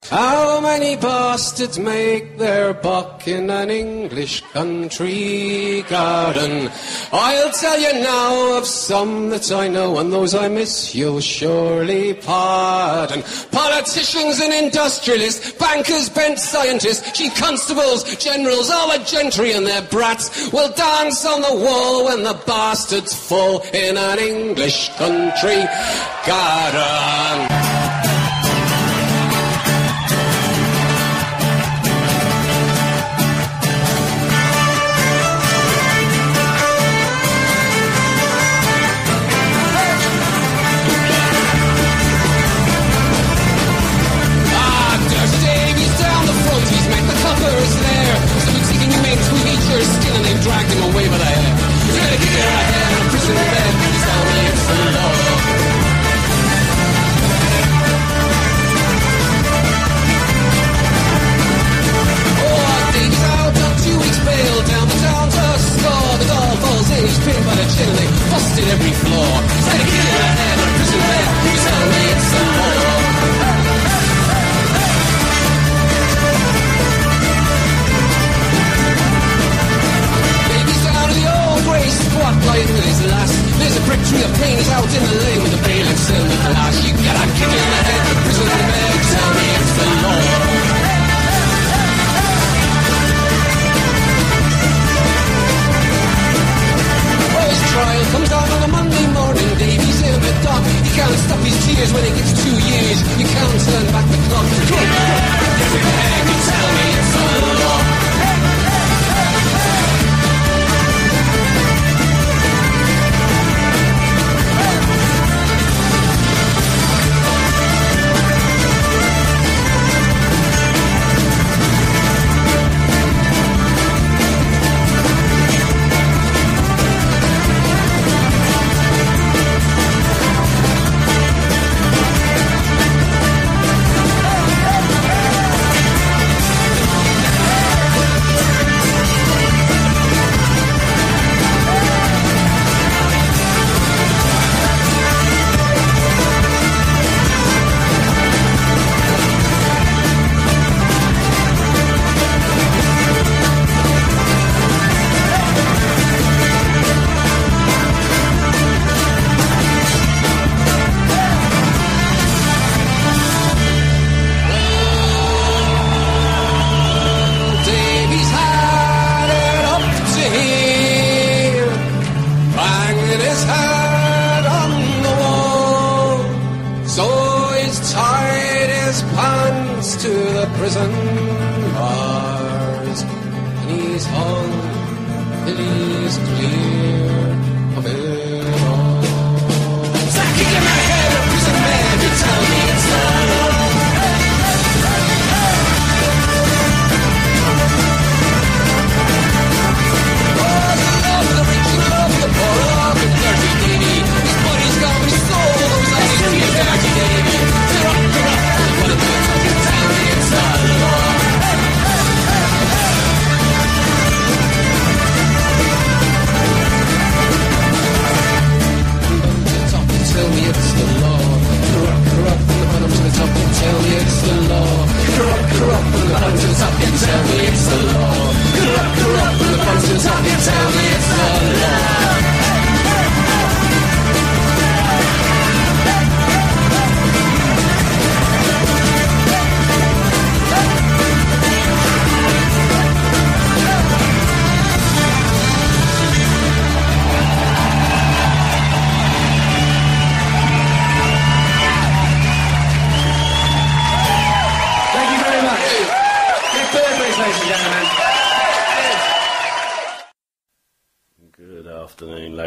How many bastards make their buck in an English country garden? I'll tell you now of some that I know, and those I miss you'll surely pardon. Politicians and industrialists, bankers, bent scientists, chief constables, generals, all the gentry and their brats will dance on the wall when the bastards fall in an English country garden. Dragged him away by the hair. He's gonna kick it in the head in a prison bed. He's telling me it's the law. Oh, Davy's out on 2 weeks bail. Down the town to score. The doll falls in. He's pinned by the chin and they busted every floor. He's gonna kick it in the head in a prison bed. He's telling me it's the law. Squat lying with his lass. There's a brick tree of pain. He's out in the lane with the bailiffs in the glass. You gotta kick it in the head. Prison bed. Tell me it's the law. Oh, his trial comes out on a Monday morning. Davy's in the dock. He can't stop his tears when it gets 2 years. You can't turn back the clock. Kick it in the head. You tell me it's the law.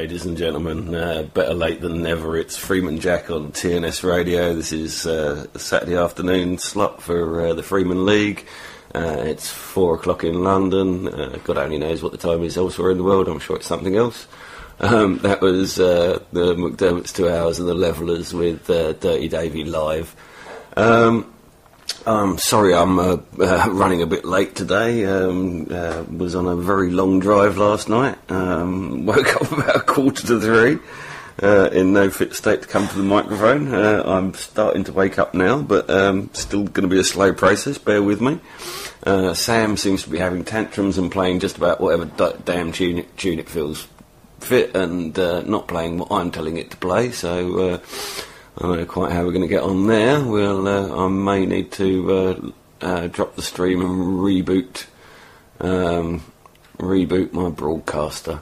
Ladies and gentlemen, better late than never. It's Freemanjack on TNS Radio. This is a Saturday afternoon slot for the Freeman League. It's 4 o'clock in London. God only knows what the time is elsewhere in the world. I'm sure it's something else. That was the McDermott's 2 Hours and the Levellers with Dirty Davy live. Sorry I'm running a bit late today. Was on a very long drive last night. Woke up about 2:45. in no fit state to come to the microphone. I'm starting to wake up now, but still going to be a slow process. Bear with me. Sam seems to be having tantrums and playing just about whatever damn tune it feels fit, and not playing what I'm telling it to play. So I don't know quite how we're going to get on there. I may need to drop the stream and reboot my broadcaster.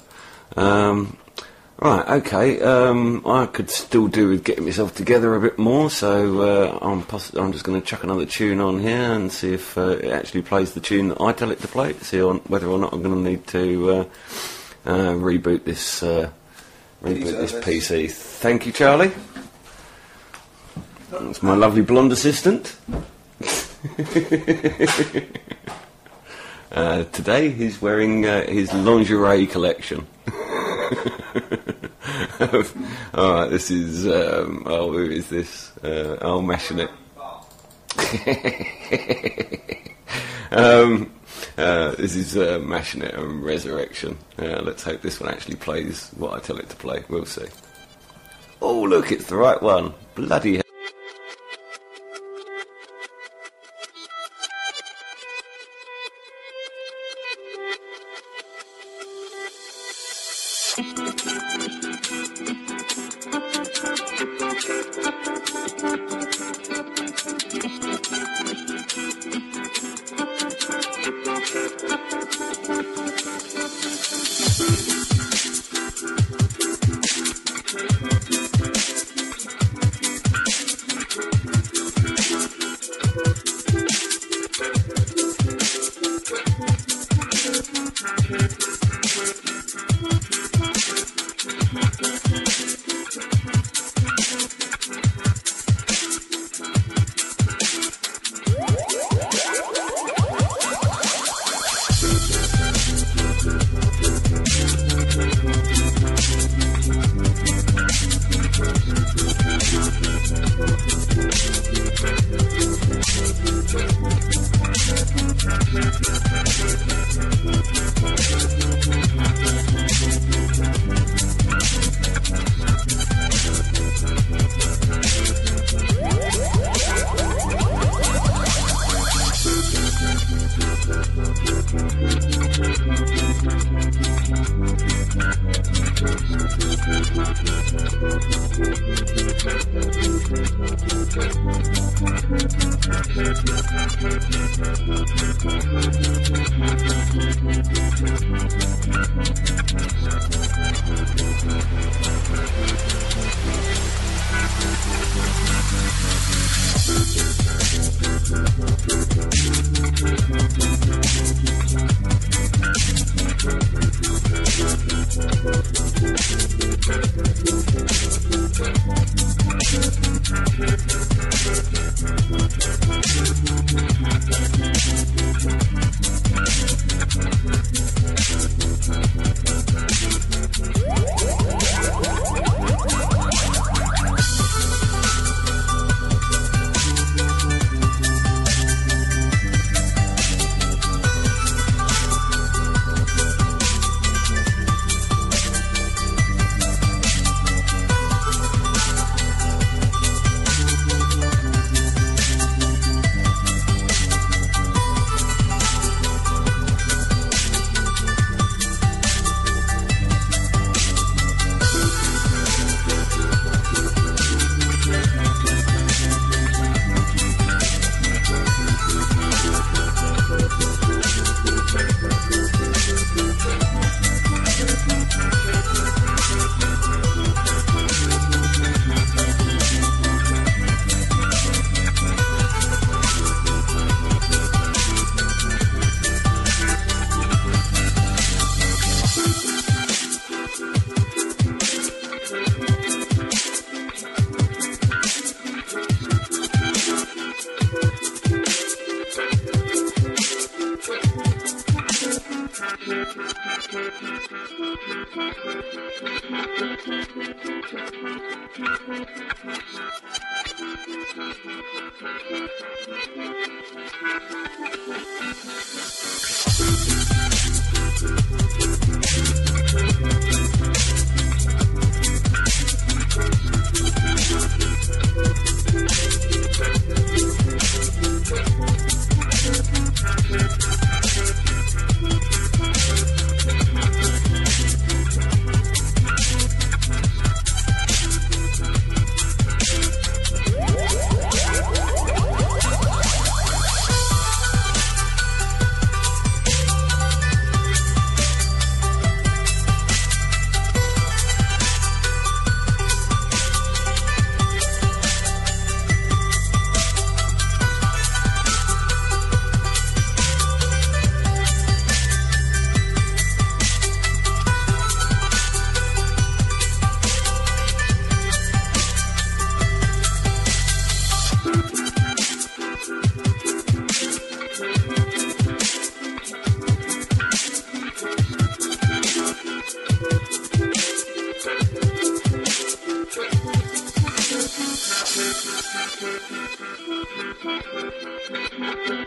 Right, okay. I could still do with getting myself together a bit more, so I'm just going to chuck another tune on here and see if it actually plays the tune that I tell it to play. See whether or not I'm going to need to reboot this PC. Thank you, Charlie. That's my lovely blonde assistant. Today he's wearing his lingerie collection. Alright, this is who is this? Mashing it. This is Mashing It and Resurrection. Let's hope this one actually plays what I tell it to play. We'll see. Oh look, it's the right one. Bloody hell. Oh,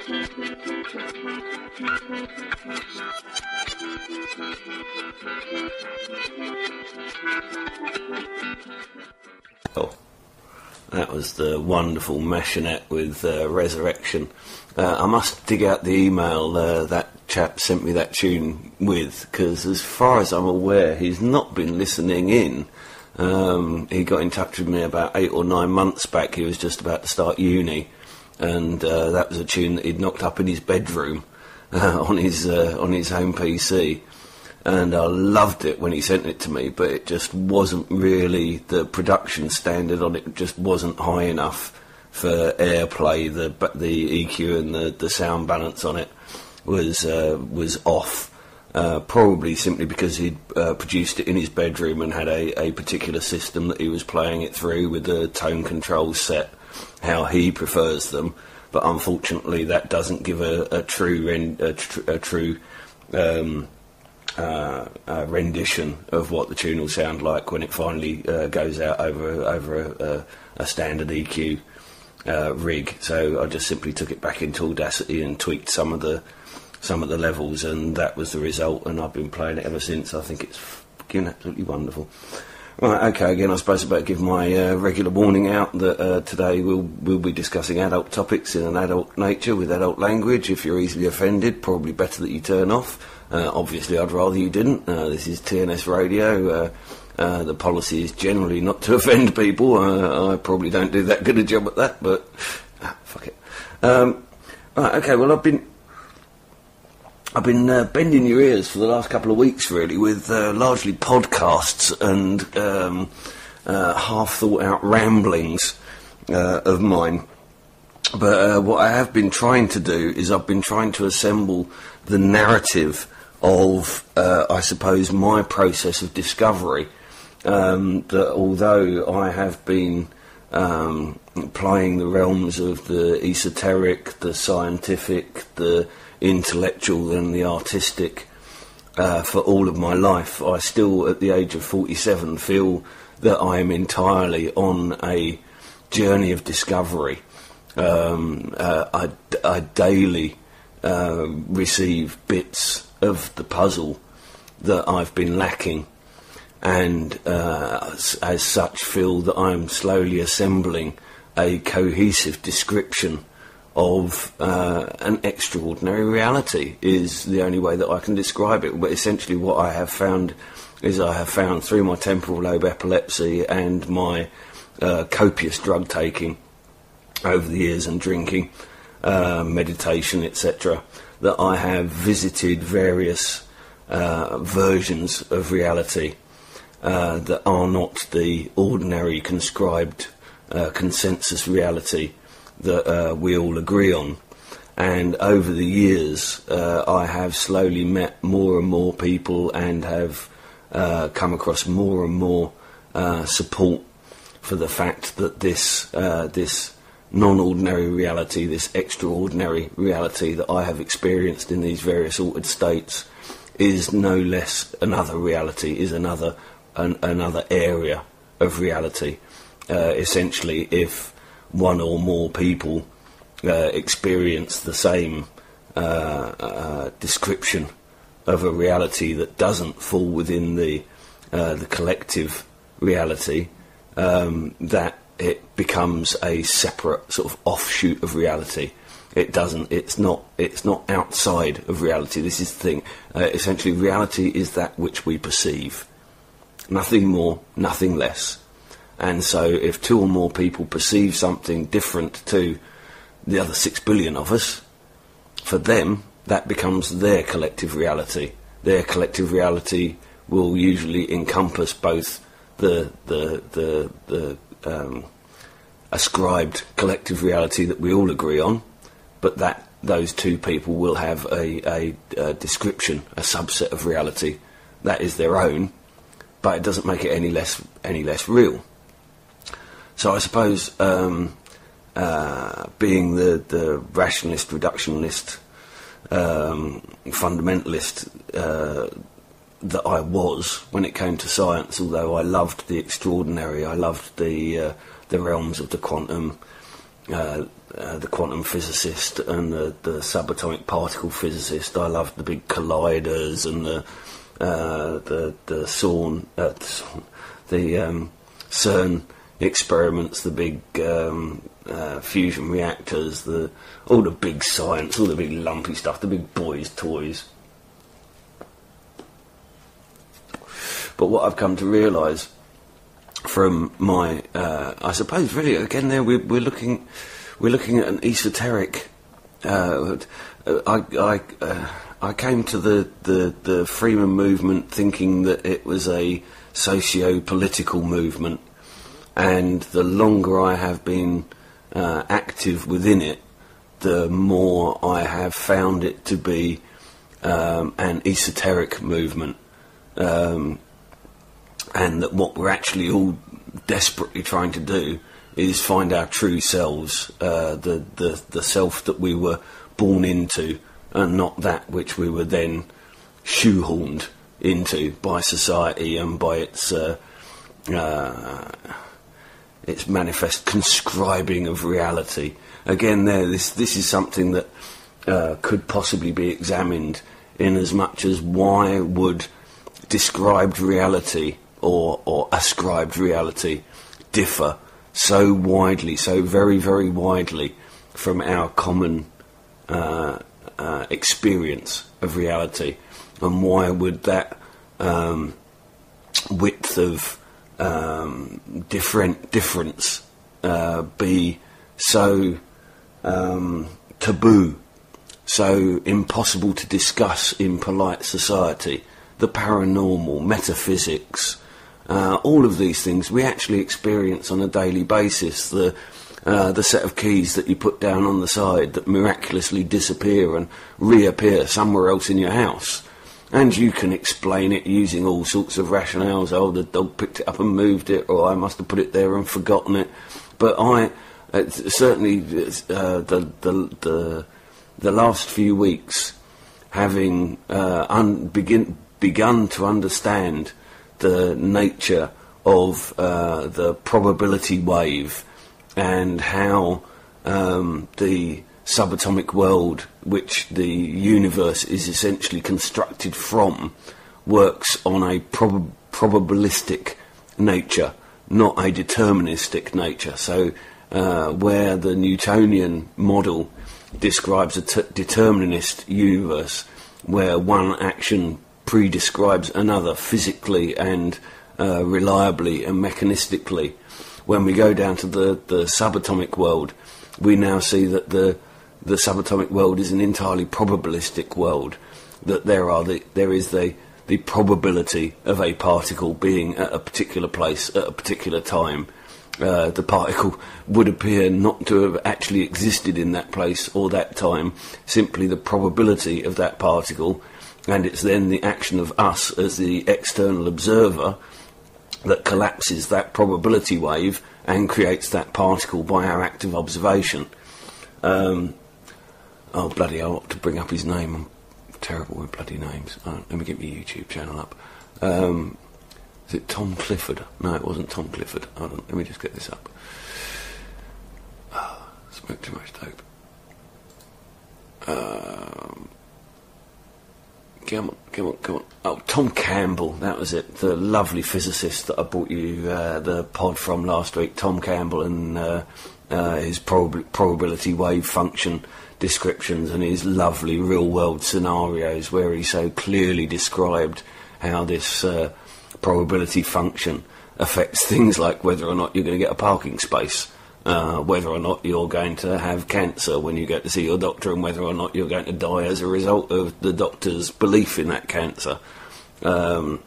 that was the wonderful Machinette with Resurrection. I must dig out the email that chap sent me that tune with, because as far as I'm aware, he's not been listening in. He got in touch with me about 8 or 9 months back. He was just about to start uni, and that was a tune that he'd knocked up in his bedroom on his home PC. And I loved it when he sent it to me, but it just wasn't really, the production standard on it just wasn't high enough for airplay. The EQ and the sound balance on it was off, probably simply because he'd produced it in his bedroom and had a particular system that he was playing it through with the tone controls set how he prefers them. But unfortunately, that doesn't give a true rendition of what the tune will sound like when it finally goes out over a standard EQ rig. So I just simply took it back into Audacity and tweaked some of the levels, and that was the result. And I've been playing it ever since. I think it's fucking absolutely wonderful. Right, okay, again, I suppose I better give my regular warning out that today we'll be discussing adult topics in an adult nature with adult language. If you're easily offended, probably better that you turn off. Obviously, I'd rather you didn't. This is TNS Radio. The policy is generally not to offend people. I probably don't do that good a job at that, but fuck it. Right, okay, well, I've been bending your ears for the last couple of weeks, really, with largely podcasts and half-thought-out ramblings of mine. But what I have been trying to do is I've been trying to assemble the narrative of, I suppose, my process of discovery. That although I have been plying the realms of the esoteric, the scientific, the intellectual and the artistic for all of my life, I still, at the age of 47, feel that I am entirely on a journey of discovery. I daily receive bits of the puzzle that I've been lacking, and as such feel that I'm slowly assembling a cohesive description of an extraordinary reality, is the only way that I can describe it. But essentially what I have found is I have found through my temporal lobe epilepsy and my copious drug taking over the years and drinking, meditation, etc., that I have visited various versions of reality that are not the ordinary conscribed consensus reality that we all agree on. And over the years I have slowly met more and more people and have come across more and more support for the fact that this non-ordinary reality, this extraordinary reality that I have experienced in these various altered states, is no less another reality, is another area of reality. Essentially, if one or more people experience the same description of a reality that doesn't fall within the collective reality, that it becomes a separate sort of offshoot of reality. It's not outside of reality. This is the thing. Essentially, reality is that which we perceive. Nothing more, nothing less. And so if 2 or more people perceive something different to the other 6 billion of us, for them, that becomes their collective reality. Their collective reality will usually encompass both the ascribed collective reality that we all agree on, but that those 2 people will have a description, a subset of reality that is their own, but it doesn't make it any less real. So I suppose being the rationalist, reductionist, fundamentalist that I was when it came to science, although I loved the extraordinary, I loved the realms of the quantum the quantum physicist and the subatomic particle physicist. I loved the big colliders and the CERN experiments, the big fusion reactors, all the big science, all the big lumpy stuff, the big boys' toys. But what I've come to realise from my, I suppose, really, again, there we're looking at an esoteric. I came to the Freeman movement thinking that it was a socio-political movement, and the longer I have been active within it, the more I have found it to be an esoteric movement. And that what we're actually all desperately trying to do is find our true selves, the self that we were born into, and not that which we were then shoehorned into by society and by its manifest conscribing of reality. Again, this is something that could possibly be examined in as much as why would described reality or ascribed reality differ so widely, so very, very widely from our common experience of reality, and why would that width of difference be so taboo, so impossible to discuss in polite society? The paranormal, metaphysics, all of these things we actually experience on a daily basis. The set of keys that you put down on the side that miraculously disappear and reappear somewhere else in your house. And you can explain it using all sorts of rationales. Oh, the dog picked it up and moved it, or I must have put it there and forgotten it. But certainly the last few weeks, having begun to understand the nature of the probability wave, and how the subatomic world, which the universe is essentially constructed from, works on a probabilistic nature, not a deterministic nature. So where the Newtonian model describes a determinist universe, where one action pre-describes another physically and reliably and mechanistically, when we go down to the subatomic world, we now see that the subatomic world is an entirely probabilistic world, that there is the probability of a particle being at a particular place at a particular time. The particle would appear not to have actually existed in that place or that time, simply the probability of that particle, and it's then the action of us as the external observer that collapses that probability wave and creates that particle by our active observation. Oh bloody hell, I ought to bring up his name. I'm terrible with bloody names. Let me get my YouTube channel up. Is it Tom Clifford? No, it wasn't Tom Clifford. Hold on, let me just get this up. Smoked too much dope. Come on. Oh, Tom Campbell, that was it. The lovely physicist that I brought you the pod from last week. Tom Campbell and his probability wave function descriptions and his lovely real-world scenarios, where he so clearly described how this probability function affects things like whether or not you're going to get a parking space, whether or not you're going to have cancer when you go to see your doctor, and whether or not you're going to die as a result of the doctor's belief in that cancer. Again,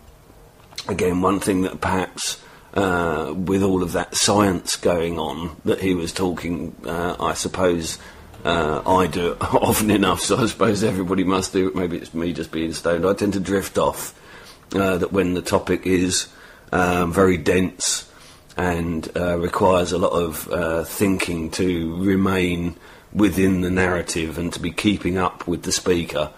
one thing that perhaps with all of that science going on that he was talking, I suppose I do it often enough, so I suppose everybody must do it. Maybe it's me just being stoned. I tend to drift off, that when the topic is very dense and requires a lot of thinking to remain within the narrative and to be keeping up with the speaker,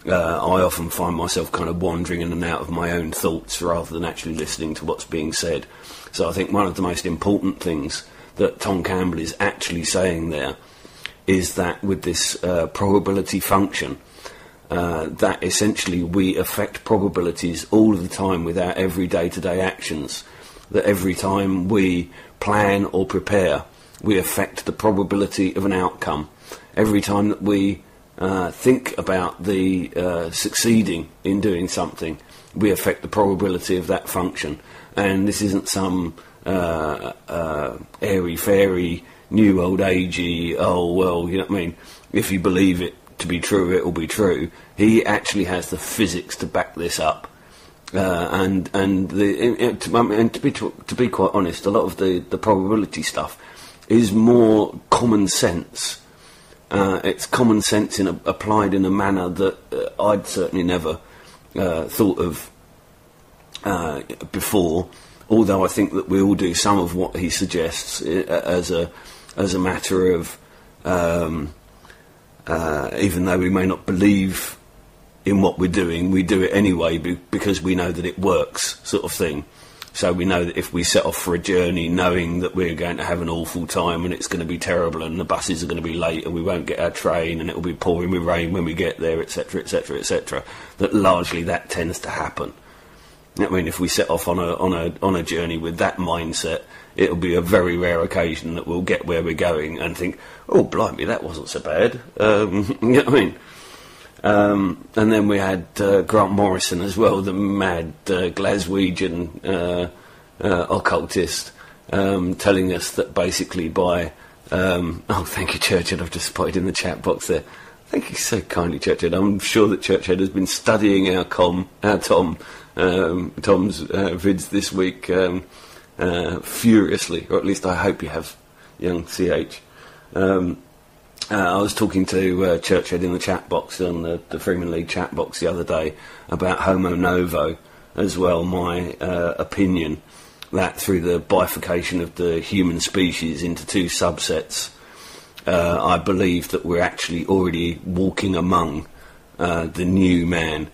I often find myself kind of wandering in and out of my own thoughts rather than actually listening to what's being said. So I think one of the most important things that Tom Campbell is actually saying there is that with this probability function, that essentially we affect probabilities all of the time with our every day-to-day actions, that every time we plan or prepare, we affect the probability of an outcome. Every time that we think about the succeeding in doing something, we affect the probability of that function. And this isn't some airy-fairy, new old agey, oh, well, you know what I mean, if you believe it to be true, it will be true. He actually has the physics to back this up. To be quite honest, a lot of the probability stuff is more common sense. It's common sense applied in a manner that I'd certainly never thought of before. Although I think that we all do some of what he suggests as a matter of, even though we may not believe in what we're doing, we do it anyway because we know that it works, sort of thing. So we know that if we set off for a journey knowing that we're going to have an awful time and it's going to be terrible and the buses are going to be late and we won't get our train and it will be pouring with rain when we get there, etc., etc., etc., that largely that tends to happen. I mean, if we set off on a journey with that mindset, it'll be a very rare occasion that we'll get where we're going and think, oh, blimey, that wasn't so bad. You know what I mean? And then we had Grant Morrison as well, the mad Glaswegian occultist, telling us that basically by... oh, thank you, Churchhead. I've just spotted in the chat box there. Thank you so kindly, Churchhead. I'm sure that Churchhead has been studying our Tom's vids this week furiously, or at least I hope you have, young CH. I was talking to Churchhead in the chat box, on the Freeman League chat box the other day, about Homo Novo as well, my opinion that through the bifurcation of the human species into two subsets, I believe that we're actually already walking among the new man.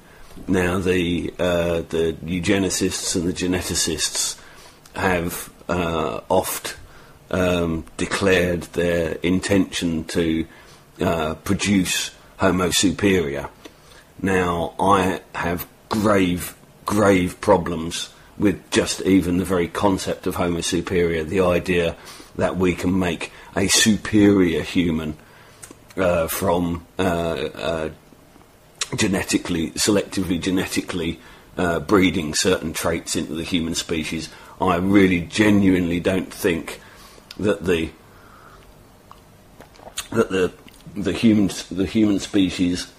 Now, the eugenicists and the geneticists have oft declared their intention to produce Homo superior. Now, I have grave problems with just even the very concept of Homo superior, the idea that we can make a superior human from selectively genetically breeding certain traits into the human species. I really genuinely don't think that the human species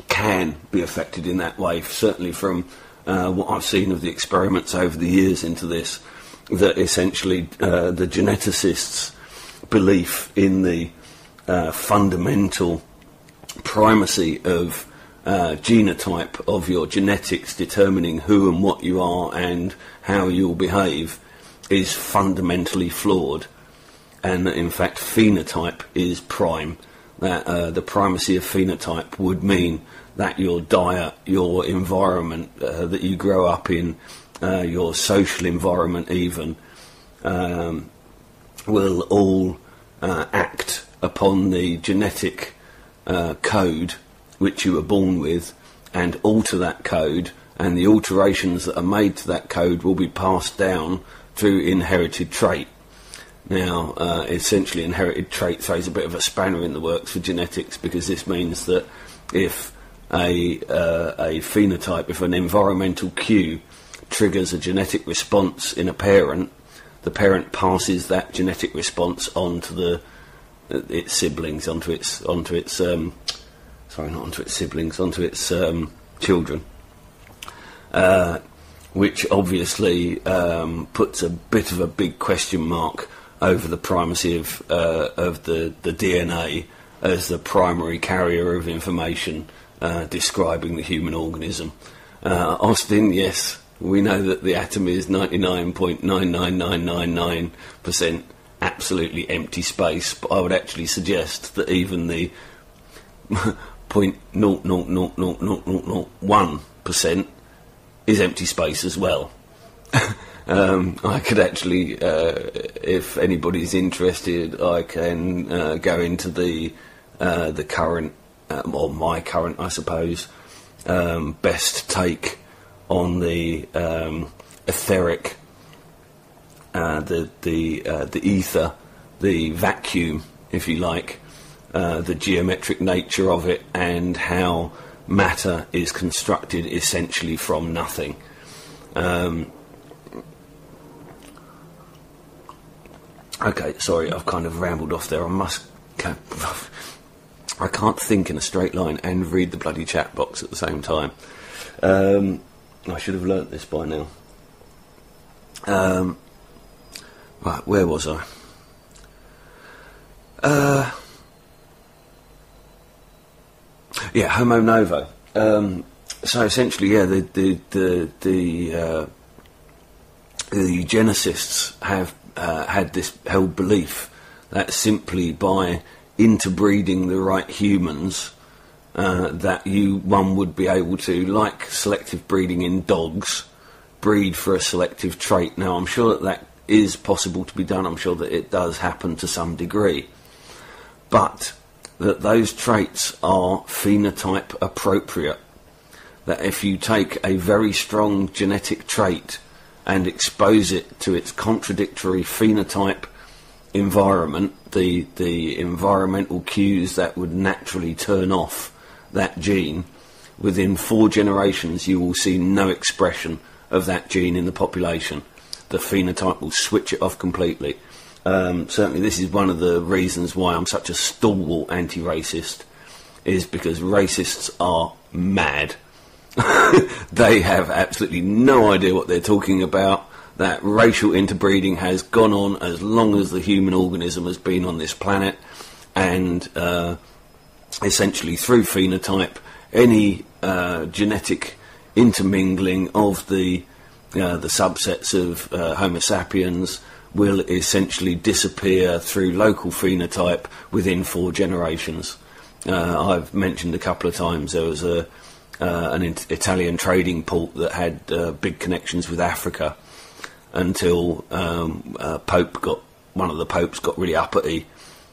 can be affected in that way. Certainly from what I've seen of the experiments over the years into this, that essentially the geneticists' belief in the fundamental primacy of genotype of your genetics determining who and what you are and how you'll behave is fundamentally flawed, and that in fact phenotype is prime. That the primacy of phenotype would mean that your diet, your environment that you grow up in, your social environment even, will all act upon the genetic code which you were born with, and alter that code, and the alterations that are made to that code will be passed down through inherited trait. Now, essentially inherited trait throws a bit of a spanner in the works for genetics, because this means that if a phenotype, if an environmental cue triggers a genetic response in a parent, the parent passes that genetic response on to its siblings, onto its children, which obviously puts a bit of a big question mark over the primacy of the DNA as the primary carrier of information describing the human organism. Austin, yes, we know that the atom is 99.99999% absolutely empty space, but I would actually suggest that even the 0.00001% is empty space as well. I could actually, if anybody's interested, I can go into the current, or my current, I suppose, best take on the etheric, the ether, the vacuum, if you like, the geometric nature of it, and how matter is constructed essentially from nothing. Okay, sorry, I've kind of rambled off there. I can't think in a straight line and read the bloody chat box at the same time. I should have learnt this by now. Right, where was I? Yeah, Homo Novo. So essentially, yeah, the eugenicists have had this held belief that simply by interbreeding the right humans, that one would be able to, like selective breeding in dogs, breed for a selective trait. Now, I'm sure that is possible to be done. I'm sure that it does happen to some degree, but that those traits are phenotype appropriate. That if you take a very strong genetic trait and expose it to its contradictory phenotype environment, the environmental cues that would naturally turn off that gene, within 4 generations you will see no expression of that gene in the population. The phenotype will switch it off completely. Certainly this is one of the reasons why I'm such a stalwart anti-racist, is because racists are mad. They have absolutely no idea what they're talking about. That racial interbreeding has gone on as long as the human organism has been on this planet, and essentially through phenotype, any genetic intermingling of the subsets of Homo sapiens will essentially disappear through local phenotype within 4 generations. I've mentioned a couple of times there was an Italian trading port that had big connections with Africa, until one of the popes got really uppity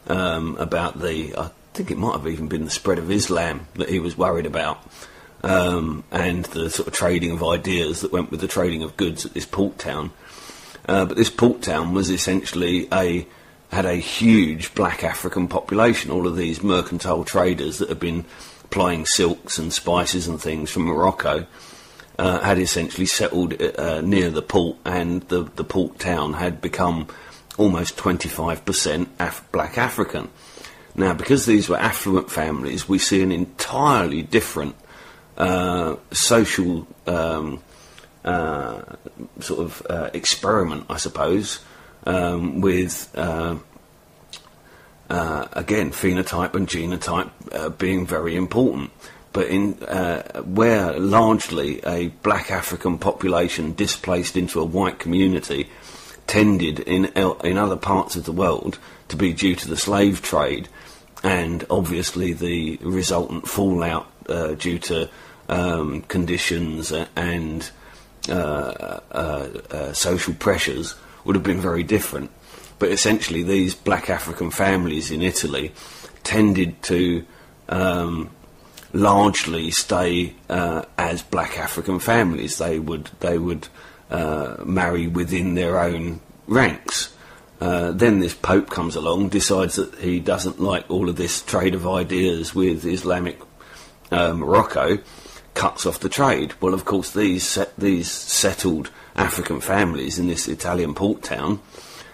about I think it might have even been the spread of Islam that he was worried about, and the sort of trading of ideas that went with the trading of goods at this port town. But this port town was essentially had a huge black African population. All of these mercantile traders that had been plying silks and spices and things from Morocco had essentially settled near the port, and the port town had become almost 25% black African. Now, because these were affluent families, we see an entirely different social sort of experiment, I suppose, with again, phenotype and genotype being very important. But in where largely a black African population displaced into a white community tended in other parts of the world to be due to the slave trade, and obviously the resultant fallout due to conditions and social pressures, would have been very different. But essentially these black African families in Italy tended to largely stay as black African families. They would marry within their own ranks. Then this Pope comes along, decides that he doesn't like all of this trade of ideas with Islamic Morocco, cuts off the trade. Well, of course, these settled African families in this Italian port town,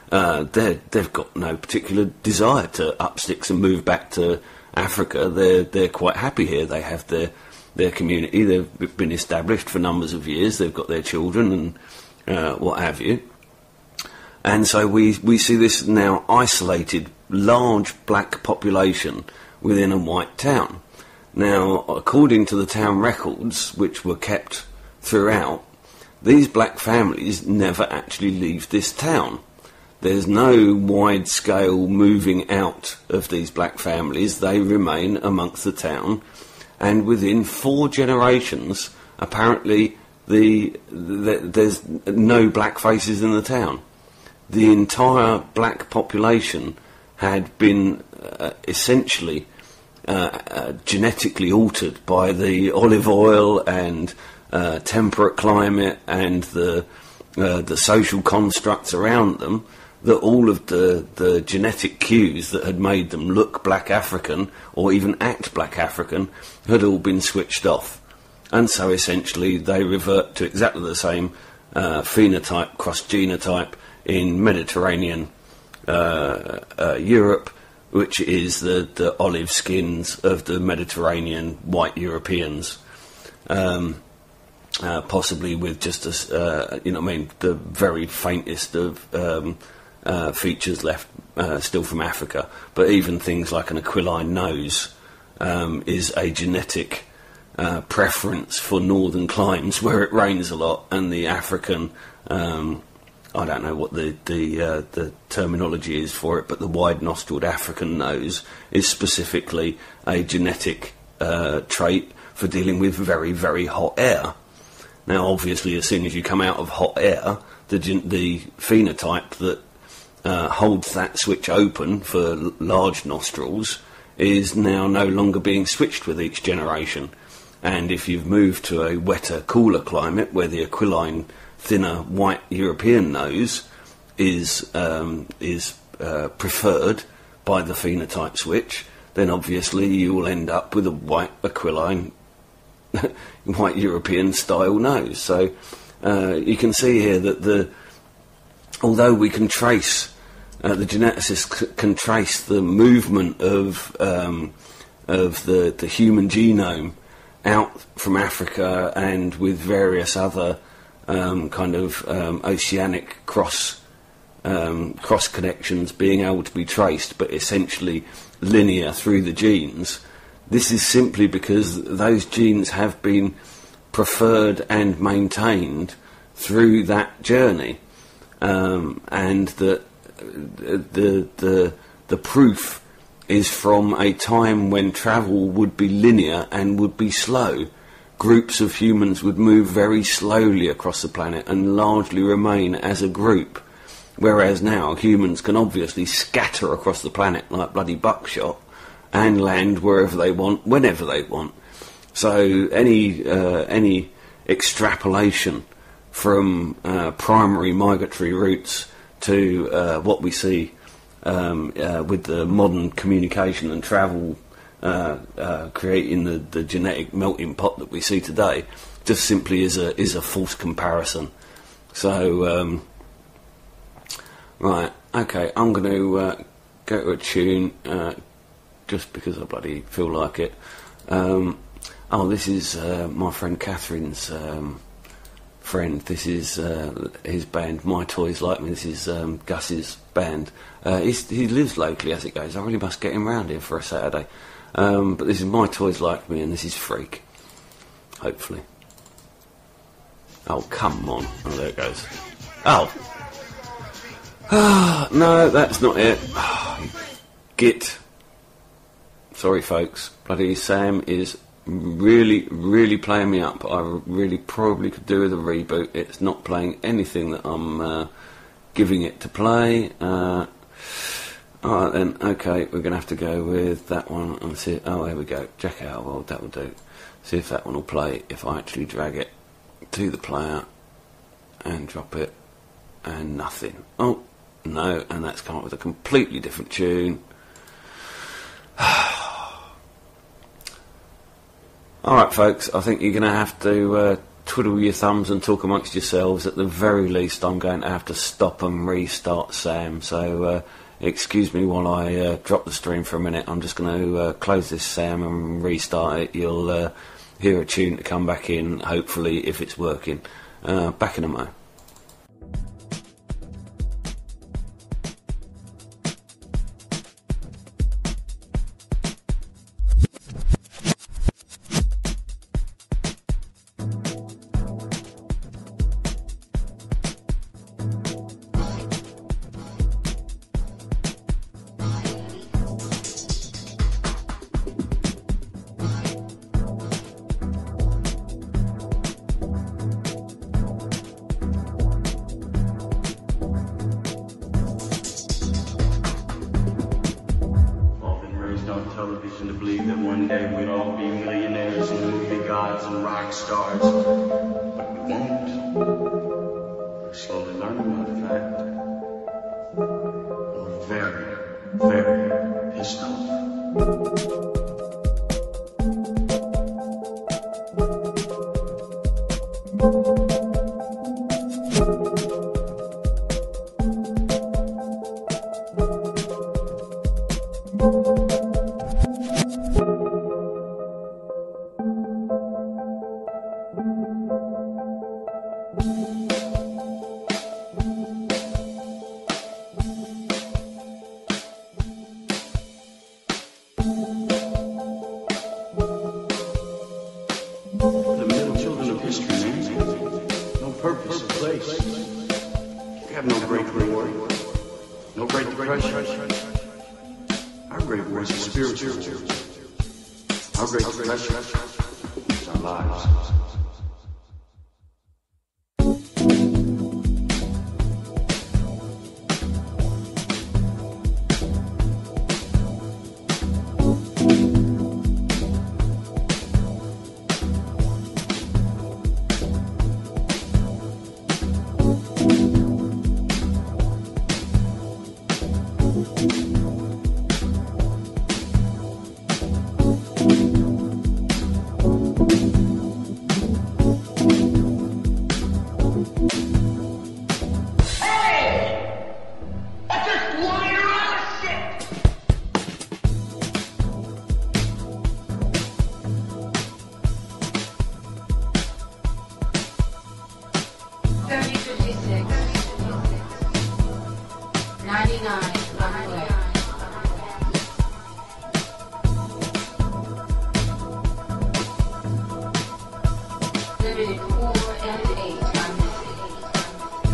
they've got no particular desire to up sticks and move back to Africa. They're quite happy here. They have their community. They've been established for numbers of years. They've got their children and what have you. And so we see this now isolated, large black population within a white town. Now, according to the town records, which were kept throughout, these black families never actually leave this town. There's no wide-scale moving out of these black families. They remain amongst the town, and within 4 generations, apparently there's no black faces in the town. The entire black population had been essentially genetically altered by the olive oil and temperate climate and the social constructs around them, that all of the genetic cues that had made them look black African or even act black African had all been switched off. And so essentially they revert to exactly the same phenotype, cross-genotype in Mediterranean Europe, which is the olive skins of the Mediterranean white Europeans. Possibly with just the very faintest of features left still from Africa. But even things like an aquiline nose is a genetic preference for northern climes where it rains a lot, and the African, I don't know what the terminology is for it, but the wide-nostrilled African nose is specifically a genetic trait for dealing with very, very hot air. Now, obviously, as soon as you come out of hot air, the phenotype that holds that switch open for large nostrils is now no longer being switched with each generation. And if you've moved to a wetter, cooler climate where the aquiline, thinner, white European nose is preferred by the phenotype switch, then obviously you will end up with a white aquiline white European style nose. So you can see here that although we can trace the geneticists can trace the movement of the human genome out from Africa, and with various other oceanic cross connections being able to be traced, but essentially linear through the genes. This is simply because those genes have been preferred and maintained through that journey, and that the proof is from a time when travel would be linear and would be slow. Groups of humans would move very slowly across the planet and largely remain as a group, whereas now humans can obviously scatter across the planet like bloody buckshot and land wherever they want, whenever they want. So any extrapolation from primary migratory routes to what we see with the modern communication and travel creating the genetic melting pot that we see today just simply is a false comparison. So right, okay, I'm going to go to a tune just because I bloody feel like it. This is my friend Catherine's friend. This is his band, My Toys Like Me. This is Gus's band. He lives locally, as it goes. I really must get him round here for a Saturday. But this is My Toys Like Me, and this is Freak. Hopefully. Oh, come on. Oh, there it goes. Oh! No, that's not it. Git. Sorry, folks. Bloody Sam is really, really playing me up. I really probably could do with a reboot. It's not playing anything that I'm giving it to play. Alright then, okay, we're going to have to go with that one and see. Oh, here we go. Jack Out World, that will do. See if that one will play if I actually drag it to the player and drop it, and nothing. Oh, no, and that's come up with a completely different tune. Alright folks, I think you're going to have to twiddle your thumbs and talk amongst yourselves. At the very least, I'm going to have to stop and restart Sam, so excuse me while I drop the stream for a minute. I'm just going to close this Sam and restart it. You'll hear a tune to come back in, hopefully, if it's working. Back in a mo. gods and rock stars. But we won't. We're slowly learning, matter of fact. We're very, very pissed off.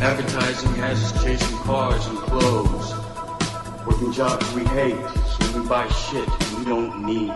Advertising has us chasing cars and clothes, working jobs we hate, so we buy shit we don't need.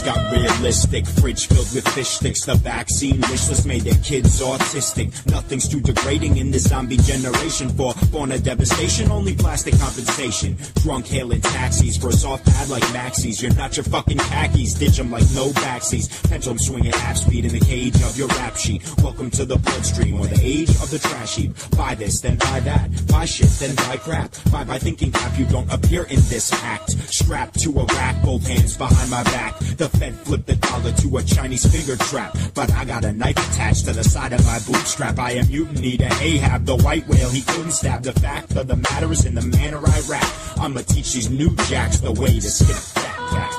Got realistic, fridge filled with fish sticks. The vaccine wishlist made their kids autistic. Nothing's too degrading in this zombie generation. For fauna devastation, only plastic compensation. Drunk hailing taxis for a soft ad like Maxis. You're not your fucking khakis, ditch them like no backsies. Pendulum swinging half speed in the cage of your rap sheet. Welcome to the bloodstream or the age of the trash heap. Buy this, then buy that. Buy shit, then buy crap. Buy by thinking cap, you don't appear in this act. Strapped to a rack, both hands behind my back. The Fed flipped the dollar to a Chinese finger trap. But I got a knife attached to the side of my bootstrap. I am mutiny to Ahab, the white whale. He couldn't stab. The fact of the matter is in the manner I rap. I'ma teach these new jacks the way to skin a fat cat.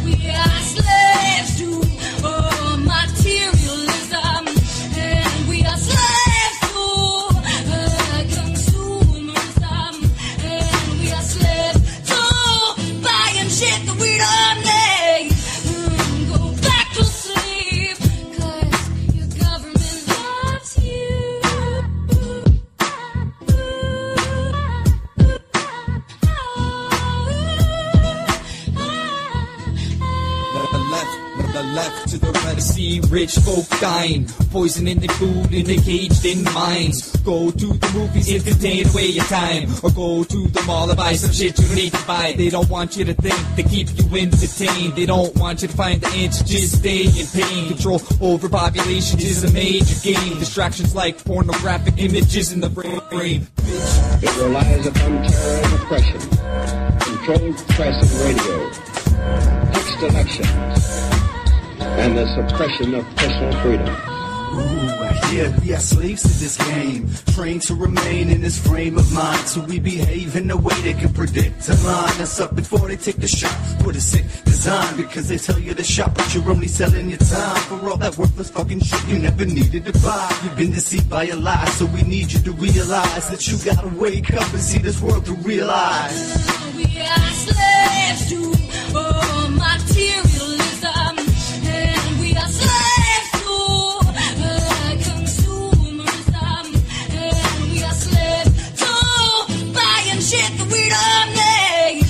We are slaves to materialism, and we are slaves to consumerism. left to the right. See rich folk dying, poison in the food and engaged in minds. Go to the movies if you take away your time, or go to the mall and buy some shit you don't need to buy. They don't want you to think, they keep you entertained. They don't want you to find the answer, just stay in pain. Control over population is a major game. Distractions like pornographic images in the brain. It relies upon terror and oppression, controlled press and radio, fixed elections, and the suppression of personal freedom. Ooh, yeah, we are slaves to this game, trained to remain in this frame of mind, so we behave in a way they can predict to line us up before they take the shot with a sick design, because they tell you to shop, but you're only selling your time for all that worthless fucking shit you never needed to buy. You've been deceived by a lie, so we need you to realize that you gotta wake up and see this world to realize. We are slaves to materialism, and we are slaves to consumerism, and we are slaves to buying shit that we don't need.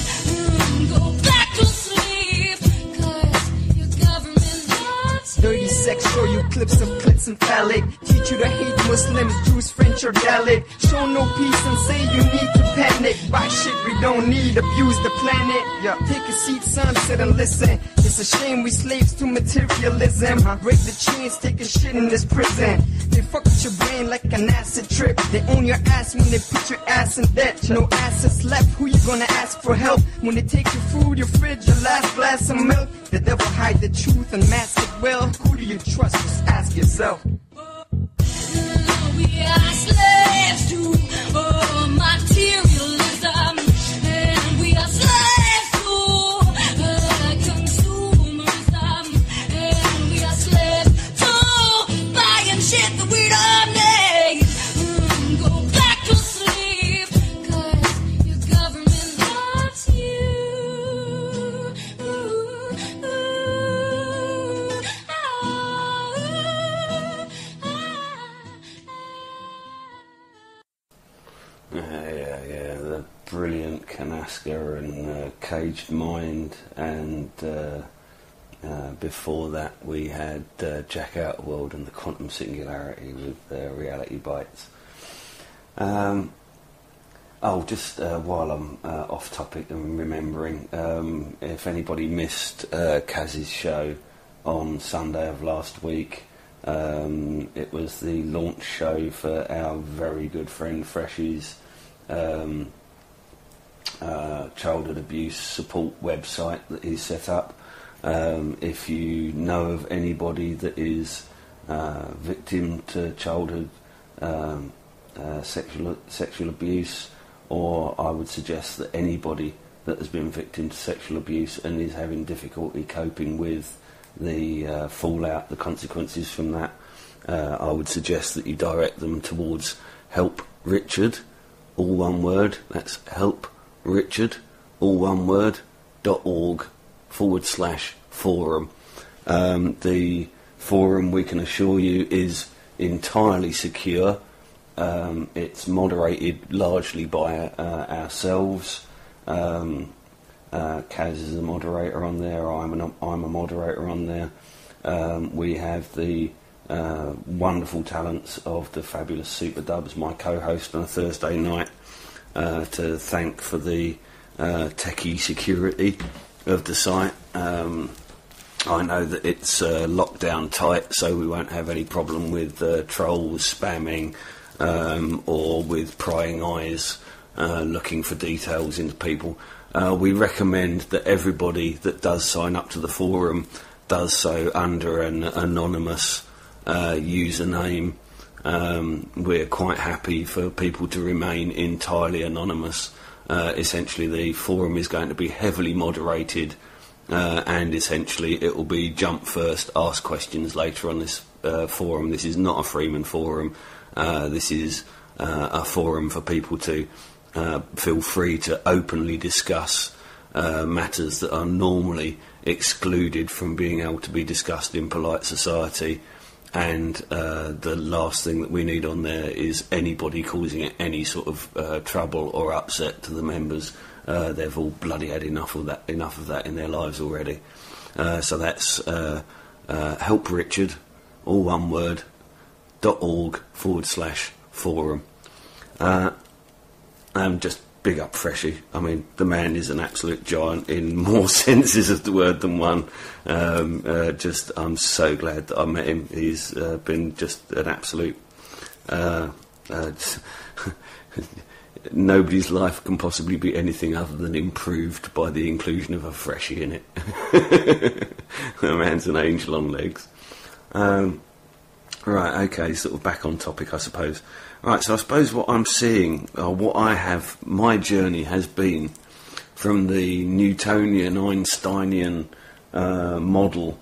Go back to sleep, 'cause your government loves you. Dirty sex, show you clips of clits and phallic. Teach you to hate Muslims, Jews, French, or Gaelic. Show no peace and say you need to panic. Buy shit we don't need, abuse the planet. Yeah. Take a seat, son, sit and listen. It's a shame we slaves to materialism. Break the chains, take a shit in this prison. They fuck with your brain like an acid trip. They own your ass when they put your ass in debt. No assets left, who you gonna ask for help? When they take your food, your fridge, your last glass of milk. The devil hide the truth and mask it well. Who do you trust? Just ask yourself. We are slaves to materialism, and we are slaves to consumerism, and we are slaves to buying shit that we don't need. Go back to sleep, 'cause your government loves you. Yeah, the brilliant Kanaska and Caged Mind, and before that we had Jack Outworld and the Quantum Singularity with Reality Bites. Just while I'm off topic and remembering, if anybody missed Kaz's show on Sunday of last week, it was the launch show for our very good friend Freshie's childhood abuse support website that he's set up. If you know of anybody that is victim to childhood sexual abuse, or I would suggest that anybody that has been victim to sexual abuse and is having difficulty coping with the fallout, the consequences from that, I would suggest that you direct them towards Help Richard, all one word. That's Help Richard, all one word, .org/forum. The forum, we can assure you, is entirely secure. It's moderated largely by ourselves. Kaz is a moderator on there. I'm a moderator on there. We have the wonderful talents of the fabulous Super Dubs, my co-host on a Thursday night, to thank for the techie security of the site. I know that it's locked down tight, so we won't have any problem with trolls spamming or with prying eyes looking for details into people. We recommend that everybody that does sign up to the forum does so under an anonymous username. We're quite happy for people to remain entirely anonymous. Essentially, the forum is going to be heavily moderated, and essentially it will be jump first, ask questions later on this forum. This is not a Freeman forum. This is a forum for people to feel free to openly discuss matters that are normally excluded from being able to be discussed in polite society. And the last thing that we need on there is anybody causing it any sort of trouble or upset to the members. They've all bloody had enough of that in their lives already. So that's Help Richard, all one word, .org/forum. Just big up Freshie. I mean, the man is an absolute giant in more senses of the word than one. I'm so glad that I met him. He's been just an absolute... nobody's life can possibly be anything other than improved by the inclusion of a Freshie in it. The man's an angel on legs. Right, okay, sort of back on topic, I suppose. Right, so I suppose what I'm seeing, or my journey has been from the Newtonian, Einsteinian model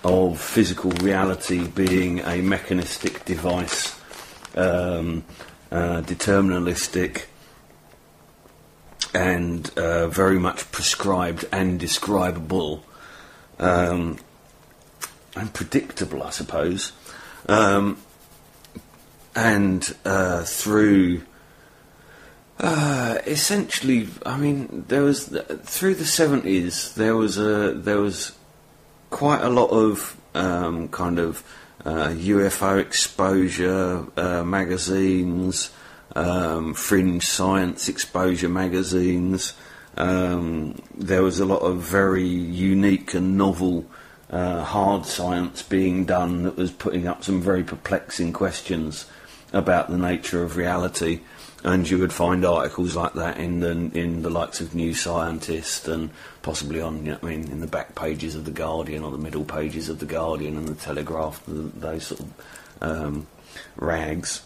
of physical reality being a mechanistic device, deterministic, and very much prescribed and describable, and predictable, I suppose. Through essentially, I mean, there was through the 70s there was quite a lot of UFO exposure magazines, fringe science exposure magazines. There was a lot of very unique and novel hard science being done that was putting up some very perplexing questions about the nature of reality, and you would find articles like that in the likes of New Scientist, and possibly on, in the back pages of the Guardian or the middle pages of the Guardian and the Telegraph, those sort of rags.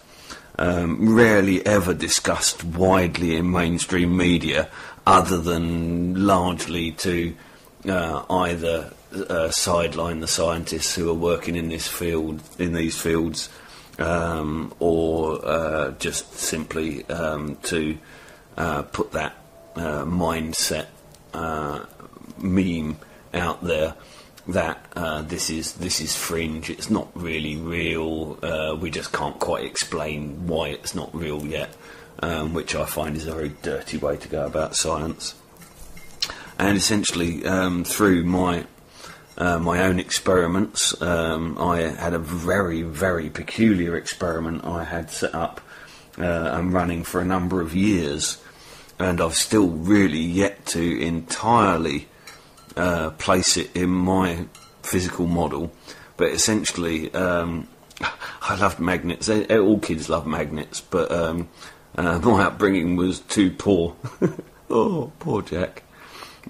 Rarely ever discussed widely in mainstream media, other than largely to either sideline the scientists who are working in these fields, or just simply to put that mindset meme out there that this is fringe, it's not really real, we just can't quite explain why it's not real yet, which I find is a very dirty way to go about science. And essentially, through my own experiments, I had a very, very peculiar experiment I had set up and running for a number of years, and I've still really yet to entirely place it in my physical model. But essentially, I loved magnets. All kids love magnets, but my upbringing was too poor. Oh, poor Jack.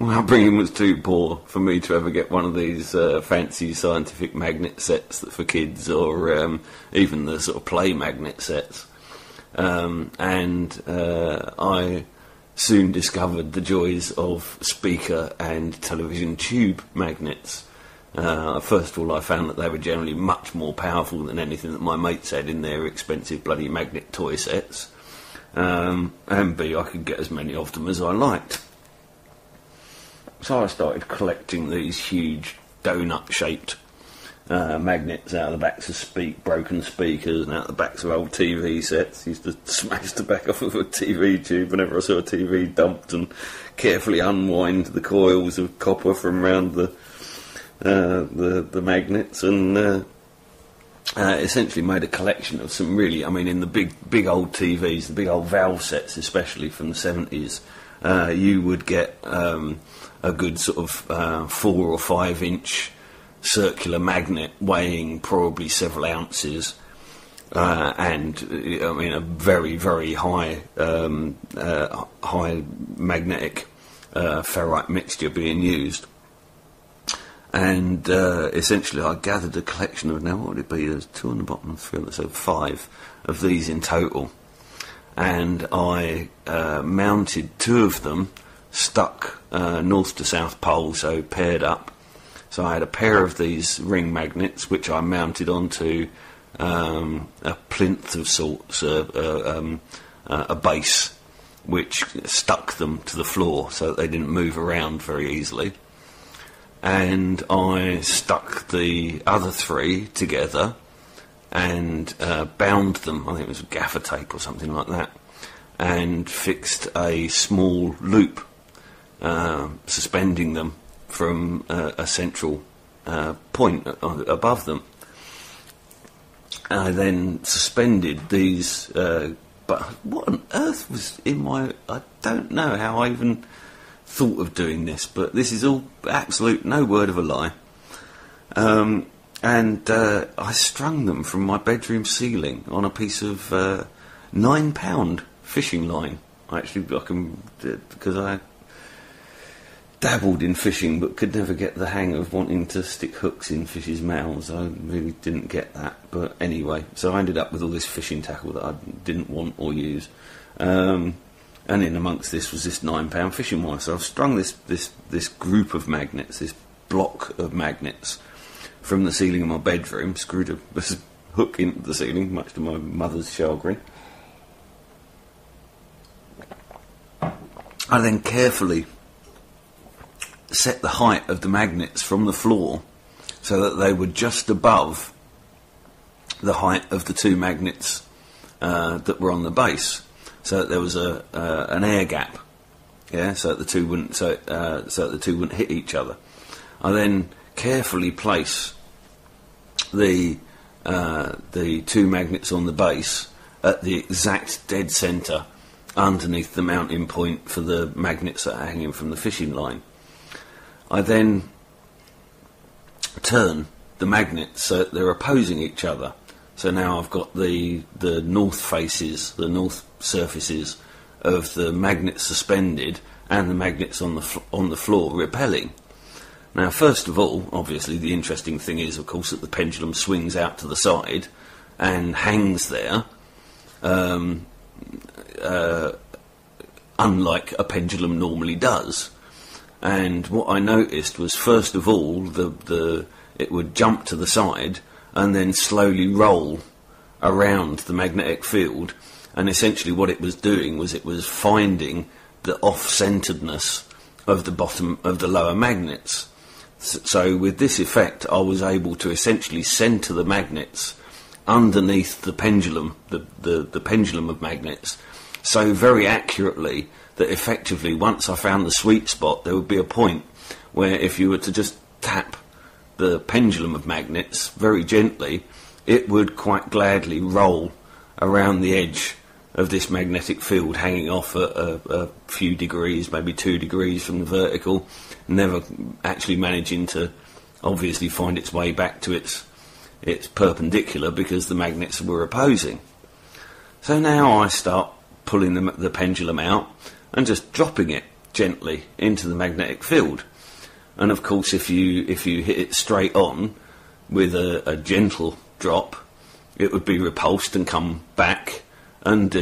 My upbringing was too poor for me to ever get one of these fancy scientific magnet sets for kids, or even the sort of play magnet sets. I soon discovered the joys of speaker and television tube magnets. First of all, I found that they were generally much more powerful than anything that my mates had in their expensive bloody magnet toy sets. And B, I could get as many of them as I liked. So I started collecting these huge donut-shaped magnets out of the backs of broken speakers and out the backs of old TV sets. Used to smash the back off of a TV tube whenever I saw a TV dumped, and carefully unwind the coils of copper from around the magnets, and essentially made a collection of some really, in the big old TVs, the big old valve sets, especially from the 70s, you would get a good sort of 4 or 5 inch circular magnet weighing probably several ounces, and a very, very high magnetic ferrite mixture being used. And essentially I gathered a collection of, now what would it be, there's 2 on the bottom and 3 on the, so 5 of these in total, and I mounted 2 of them stuck north to south pole, so paired up. So I had a pair of these ring magnets which I mounted onto a plinth of sorts, a base which stuck them to the floor so that they didn't move around very easily. And I stuck the other 3 together and bound them, I think it was gaffer tape or something like that, and fixed a small loop suspending them from a central point above them. I then suspended these, but what on earth was in my... I don't know how I even thought of doing this, but this is all absolute, no word of a lie. And I strung them from my bedroom ceiling on a piece of £9 fishing line. Because I dabbled in fishing but could never get the hang of wanting to stick hooks in fish's mouths. I really didn't get that. But anyway, so I ended up with all this fishing tackle that I didn't want or use. And in amongst this was this £9 fishing wire. So I've strung this group of magnets, this block of magnets, from the ceiling of my bedroom, screwed a hook into the ceiling, much to my mother's chagrin. I then carefully set the height of the magnets from the floor so that they were just above the height of the two magnets that were on the base, so that there was an air gap, so that the two wouldn't hit each other. I then carefully place the two magnets on the base at the exact dead centre underneath the mounting point for the magnets that are hanging from the fishing line. I then turn the magnets so that they're opposing each other. So now I've got the north faces, the north surfaces of the magnets suspended and the magnets on the floor repelling. Now, first of all, obviously the interesting thing is, of course, that the pendulum swings out to the side and hangs there, unlike a pendulum normally does. And what I noticed was, first of all, it would jump to the side and then slowly roll around the magnetic field. And essentially what it was doing was it was finding the off-centeredness of the bottom of the lower magnets. So with this effect, I was able to essentially center the magnets underneath the pendulum, the pendulum of magnets, so very accurately that effectively, once I found the sweet spot, there would be a point where if you were to just tap the pendulum of magnets very gently, it would quite gladly roll around the edge of this magnetic field, hanging off a few degrees, maybe 2 degrees from the vertical, never actually managing to obviously find its way back to its perpendicular because the magnets were opposing. So now I start pulling the pendulum out and just dropping it gently into the magnetic field. And of course, if you hit it straight on with a gentle drop, it would be repulsed and come back and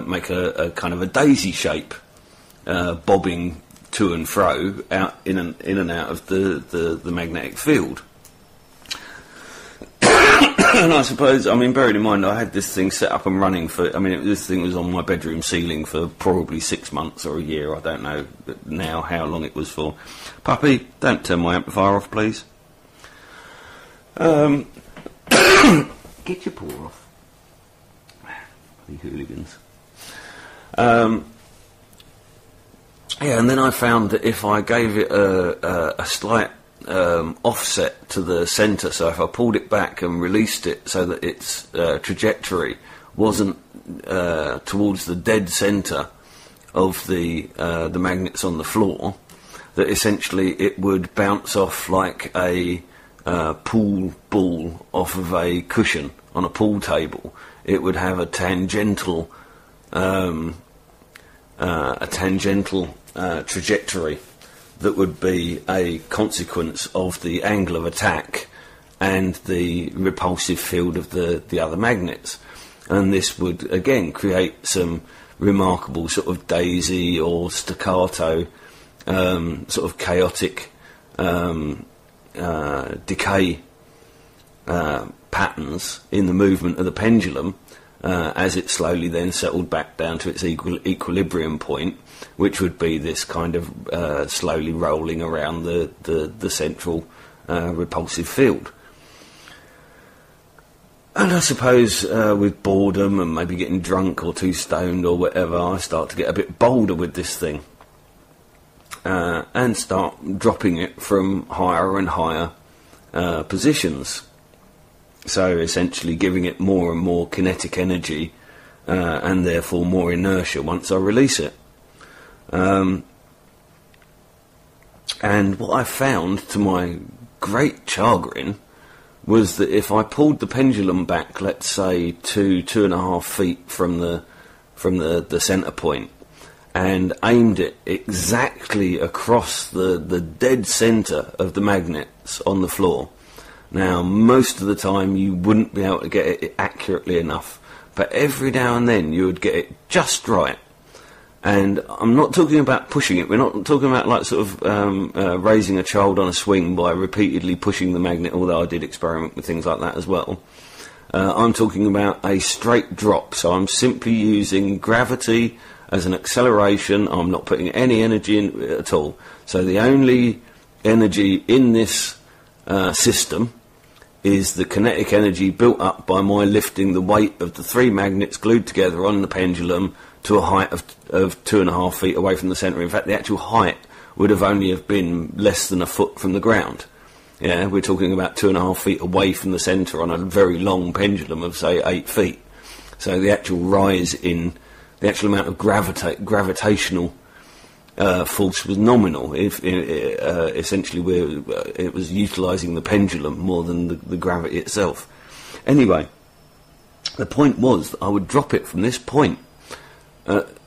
make a kind of a daisy shape, bobbing to and fro out in and out of the magnetic field. And I suppose, bearing in mind I had this thing set up and running this thing was on my bedroom ceiling for probably 6 months or a year. I don't know now how long it was for. Puppy, don't turn my amplifier off, please. Get your paw off. Bloody hooligans. And then I found that if I gave it a slight offset to the centre, so if I pulled it back and released it so that its trajectory wasn't towards the dead centre of the magnets on the floor, that essentially it would bounce off like a pool ball off of a cushion on a pool table. It would have a tangential trajectory that would be a consequence of the angle of attack and the repulsive field of the other magnets. And this would, again, create some remarkable sort of daisy or staccato, sort of chaotic decay patterns in the movement of the pendulum as it slowly then settled back down to its equilibrium point, which would be this kind of slowly rolling around the central repulsive field. And I suppose with boredom and maybe getting drunk or too stoned or whatever, I start to get a bit bolder with this thing and start dropping it from higher and higher positions. So essentially giving it more and more kinetic energy and therefore more inertia once I release it. And what I found, to my great chagrin, was that if I pulled the pendulum back, let's say 2.5 feet from the centre point, and aimed it exactly across the dead centre of the magnets on the floor. Now, most of the time you wouldn't be able to get it accurately enough, but every now and then you would get it just right. And I'm not talking about pushing it. We're not talking about like sort of raising a child on a swing by repeatedly pushing the magnet, although I did experiment with things like that as well. I'm talking about a straight drop, so I'm simply using gravity as an acceleration. I'm not putting any energy in at all. So the only energy in this system is the kinetic energy built up by my lifting the weight of the 3 magnets glued together on the pendulum to a height of 2.5 feet away from the centre. In fact, the actual height would have only have been less than a foot from the ground. Yeah, we're talking about 2.5 feet away from the centre on a very long pendulum of, say, 8 feet. So the actual rise in the actual amount of gravitational force was nominal. Essentially, it was utilising the pendulum more than the gravity itself. Anyway, the point was that I would drop it from this point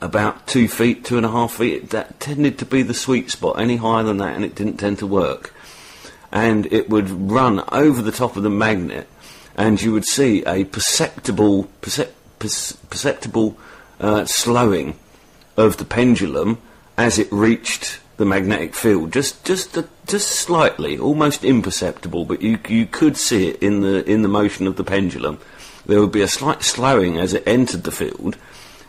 about 2 feet, 2.5 feet. That tended to be the sweet spot. Any higher than that, and it didn't tend to work. And it would run over the top of the magnet, and you would see a perceptible slowing of the pendulum as it reached the magnetic field, just slightly, almost imperceptible, but you could see it in the motion of the pendulum. There would be a slight slowing as it entered the field.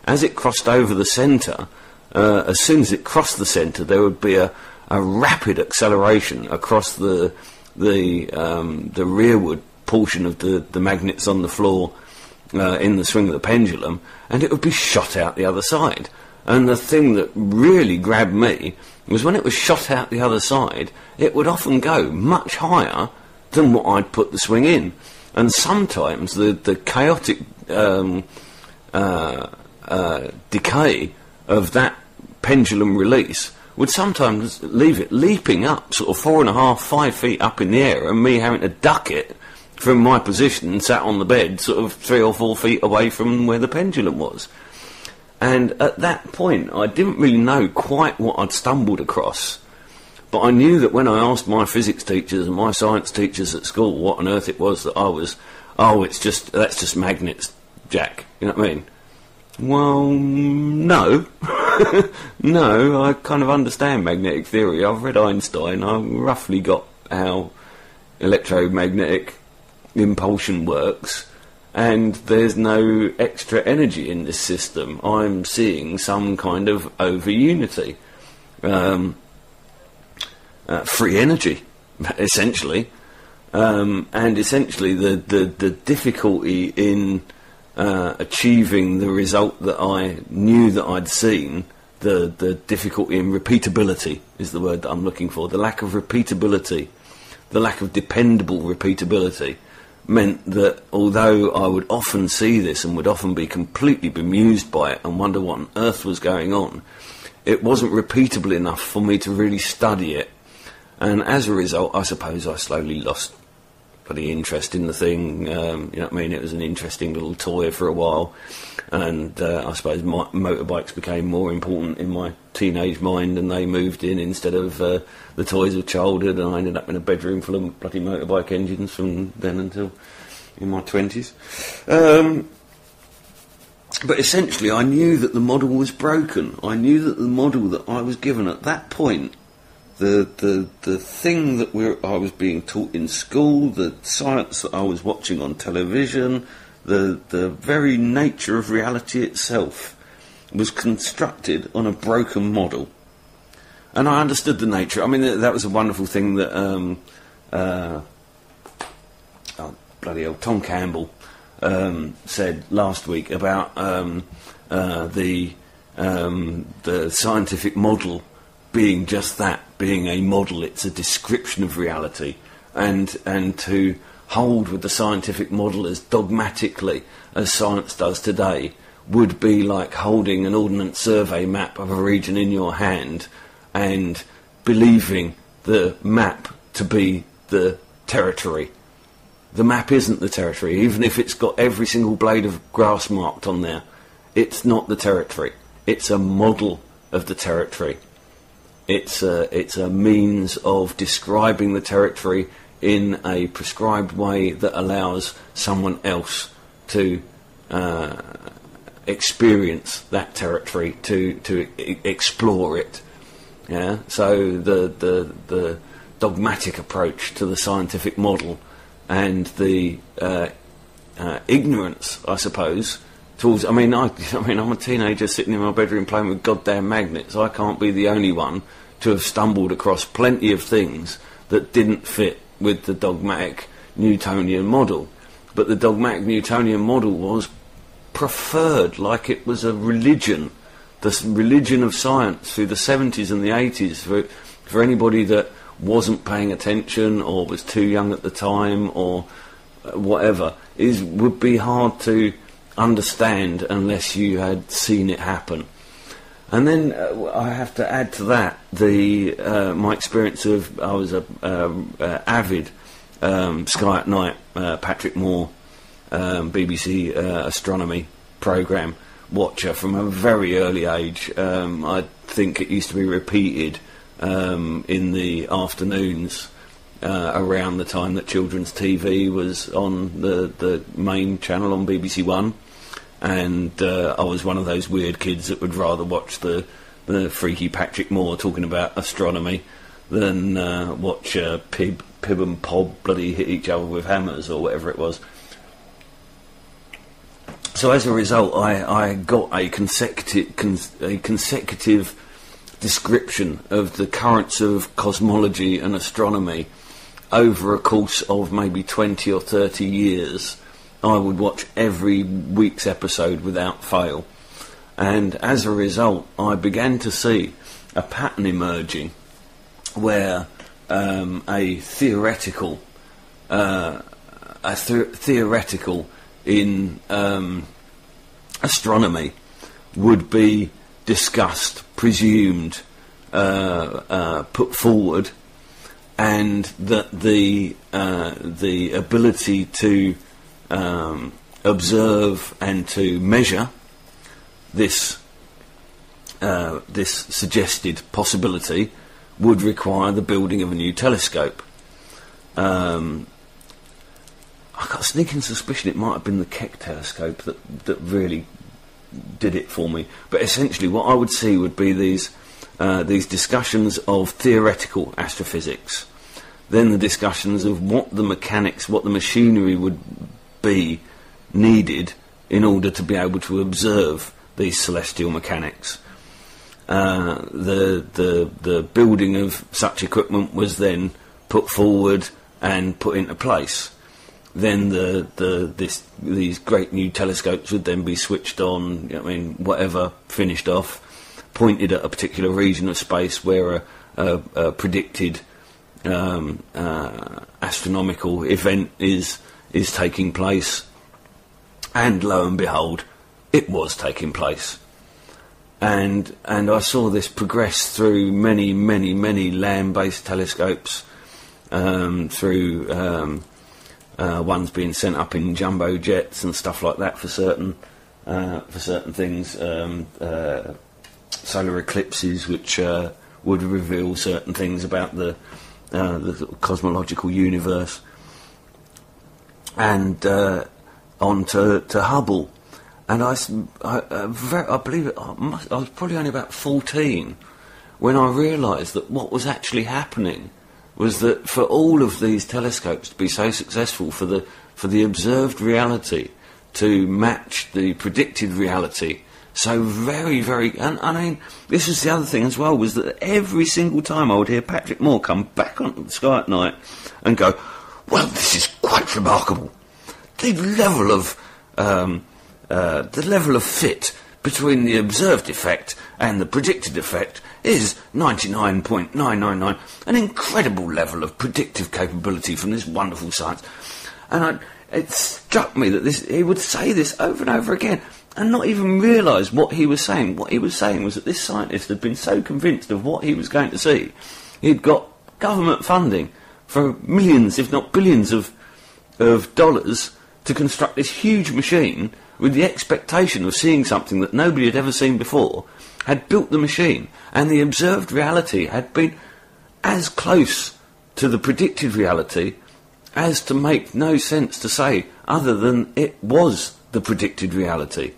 As it crossed over the centre, as soon as it crossed the centre, there would be a rapid acceleration across the rearward portion of the magnets on the floor in the swing of the pendulum, and it would be shot out the other side. And the thing that really grabbed me was when it was shot out the other side, it would often go much higher than what I'd put the swing in. And sometimes the chaotic decay of that pendulum release would sometimes leave it leaping up sort of 4.5, 5 feet up in the air, and me having to duck it from my position, sat on the bed sort of 3 or 4 feet away from where the pendulum was. And at that point I didn't really know quite what I'd stumbled across, but I knew that when I asked my physics teachers and my science teachers at school what on earth it was that I was, that's just magnets, Jack, you know what I mean? Well, no. No, I kind of understand magnetic theory. I've read Einstein. I've roughly got how electromagnetic impulsion works, and there's no extra energy in this system. I'm seeing some kind of over-unity. Free energy, essentially. And essentially the difficulty in achieving the result that I knew that I'd seen, the difficulty in repeatability is the word that I'm looking for. The lack of repeatability, the lack of dependable repeatability, meant that although I would often see this and would often be completely bemused by it and wonder what on earth was going on, it wasn't repeatable enough for me to really study it. And as a result, I suppose I slowly lost bloody interest in the thing. You know what I mean? It was an interesting little toy for a while, and I suppose motorbikes became more important in my teenage mind, and they moved in instead of the toys of childhood, and I ended up in a bedroom full of bloody motorbike engines from then until in my 20s. But essentially I knew that the model was broken. I knew that the model that I was given at that point, the thing that I was being taught in school, the science that I was watching on television, the very nature of reality itself was constructed on a broken model. And I understood the nature. I mean, that was a wonderful thing that bloody hell, Tom Campbell said last week about the scientific model being just that, being a model. It's a description of reality, and to hold with the scientific model as dogmatically as science does today would be like holding an Ordnance Survey map of a region in your hand and believing the map to be the territory. The map isn't the territory, even if it's got every single blade of grass marked on there. It's not the territory. It's a model of the territory. It's a means of describing the territory in a prescribed way that allows someone else to experience that territory, to explore it. Yeah. So the dogmatic approach to the scientific model and the ignorance, I suppose, towards. I'm a teenager sitting in my bedroom playing with goddamn magnets. I can't be the only one to have stumbled across plenty of things that didn't fit with the dogmatic Newtonian model. But the dogmatic Newtonian model was preferred like it was a religion, the religion of science through the 70s and the 80s for anybody that wasn't paying attention or was too young at the time or whatever, would be hard to understand unless you had seen it happen. And then I have to add to that my experience of, I was a avid Sky at Night, Patrick Moore, BBC astronomy programme watcher from a very early age. I think it used to be repeated in the afternoons around the time that children's TV was on the main channel on BBC One. And I was one of those weird kids that would rather watch the freaky Patrick Moore talking about astronomy than watch Pib and Pob bloody hit each other with hammers or whatever it was. So as a result, I got a consecutive description of the currents of cosmology and astronomy over a course of maybe 20 or 30 years. I would watch every week's episode without fail. And as a result, I began to see a pattern emerging where a theoretical in astronomy would be discussed, presumed, put forward, and that the ability to observe and to measure this suggested possibility would require the building of a new telescope. I got a sneaking suspicion it might have been the Keck telescope that really did it for me. But essentially what I would see would be these discussions of theoretical astrophysics, then the discussions of what the mechanics, what the machinery would be needed in order to be able to observe these celestial mechanics. The building of such equipment was then put forward and put into place. Then these great new telescopes would then be switched on, whatever, finished off, pointed at a particular region of space where a predicted astronomical event is taking place, and lo and behold, it was taking place. And I saw this progress through many land-based telescopes, through ones being sent up in jumbo jets and stuff like that for certain things, solar eclipses which would reveal certain things about the cosmological universe, and on to Hubble. And I believe it, I was probably only about 14 when I realised that what was actually happening was that for all of these telescopes to be so successful, for the observed reality to match the predicted reality so very, and I mean, this was the other thing as well, was that every single time I would hear Patrick Moore come back onto the Sky at Night and go, well, this is quite remarkable. The level of fit between the observed effect and the predicted effect is 99.999, an incredible level of predictive capability from this wonderful science. And it struck me that he would say this over and over again and not even realise what he was saying. What he was saying was that this scientist had been so convinced of what he was going to see, he'd got government funding for millions, if not billions of dollars to construct this huge machine with the expectation of seeing something that nobody had ever seen before, had built the machine, and the observed reality had been as close to the predicted reality as to make no sense to say other than it was the predicted reality.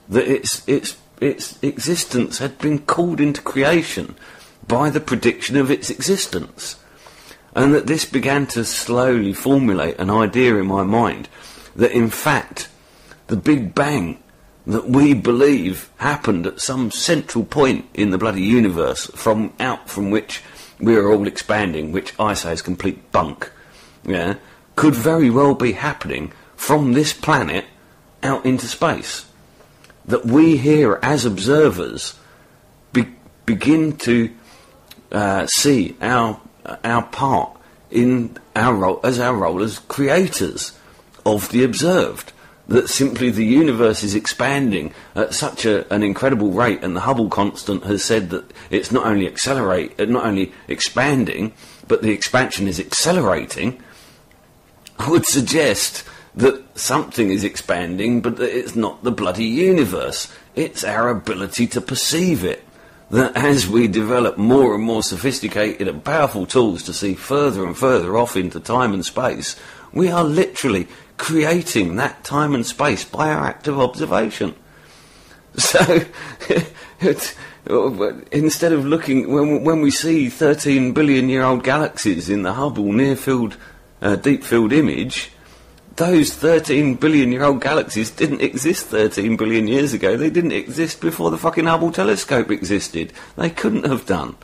That its existence had been called into creation by the prediction of its existence. And that this began to slowly formulate an idea in my mind that in fact the Big Bang that we believe happened at some central point in the bloody universe from which we are all expanding, which I say is complete bunk, yeah, could very well be happening from this planet out into space. That we here as observers begin to see our part in our role as creators of the observed. That simply the universe is expanding at such an incredible rate, and the Hubble constant has said that it's not only expanding, but the expansion is accelerating, would suggest that something is expanding, but that it's not the bloody universe. It's our ability to perceive it. That as we develop more and more sophisticated and powerful tools to see further and further off into time and space, we are literally creating that time and space by our act of observation. So, instead of looking, when we see 13 billion-year-old galaxies in the Hubble near-field, deep-field image, those 13 billion-year-old galaxies didn't exist 13 billion years ago. They didn't exist before the fucking Hubble telescope existed. They couldn't have done.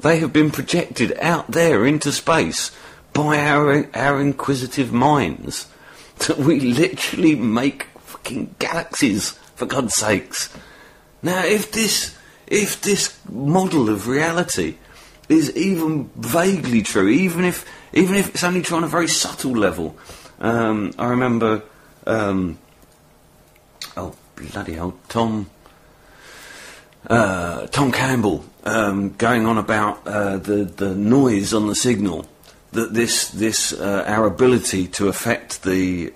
They have been projected out there into space by our inquisitive minds. That we literally make fucking galaxies, for God's sakes. Now, if this model of reality is even vaguely true, even if it's only true on a very subtle level, I remember, oh bloody hell, Tom Campbell going on about the noise on the signal. That this our ability to affect the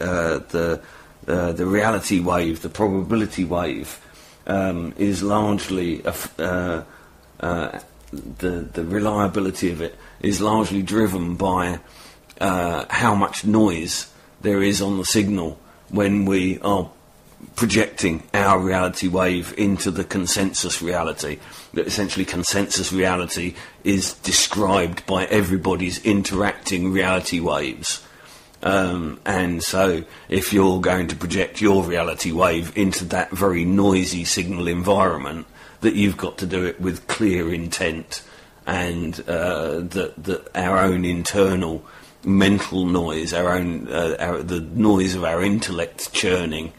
reality wave, the probability wave, is largely the reliability of it is largely driven by how much noise there is on the signal when we are projecting our reality wave into the consensus reality. That essentially consensus reality is described by everybody's interacting reality waves. And so if you're going to project your reality wave into that very noisy signal environment, that you've got to do it with clear intent, and that our own internal mental noise, the noise of our intellect churning,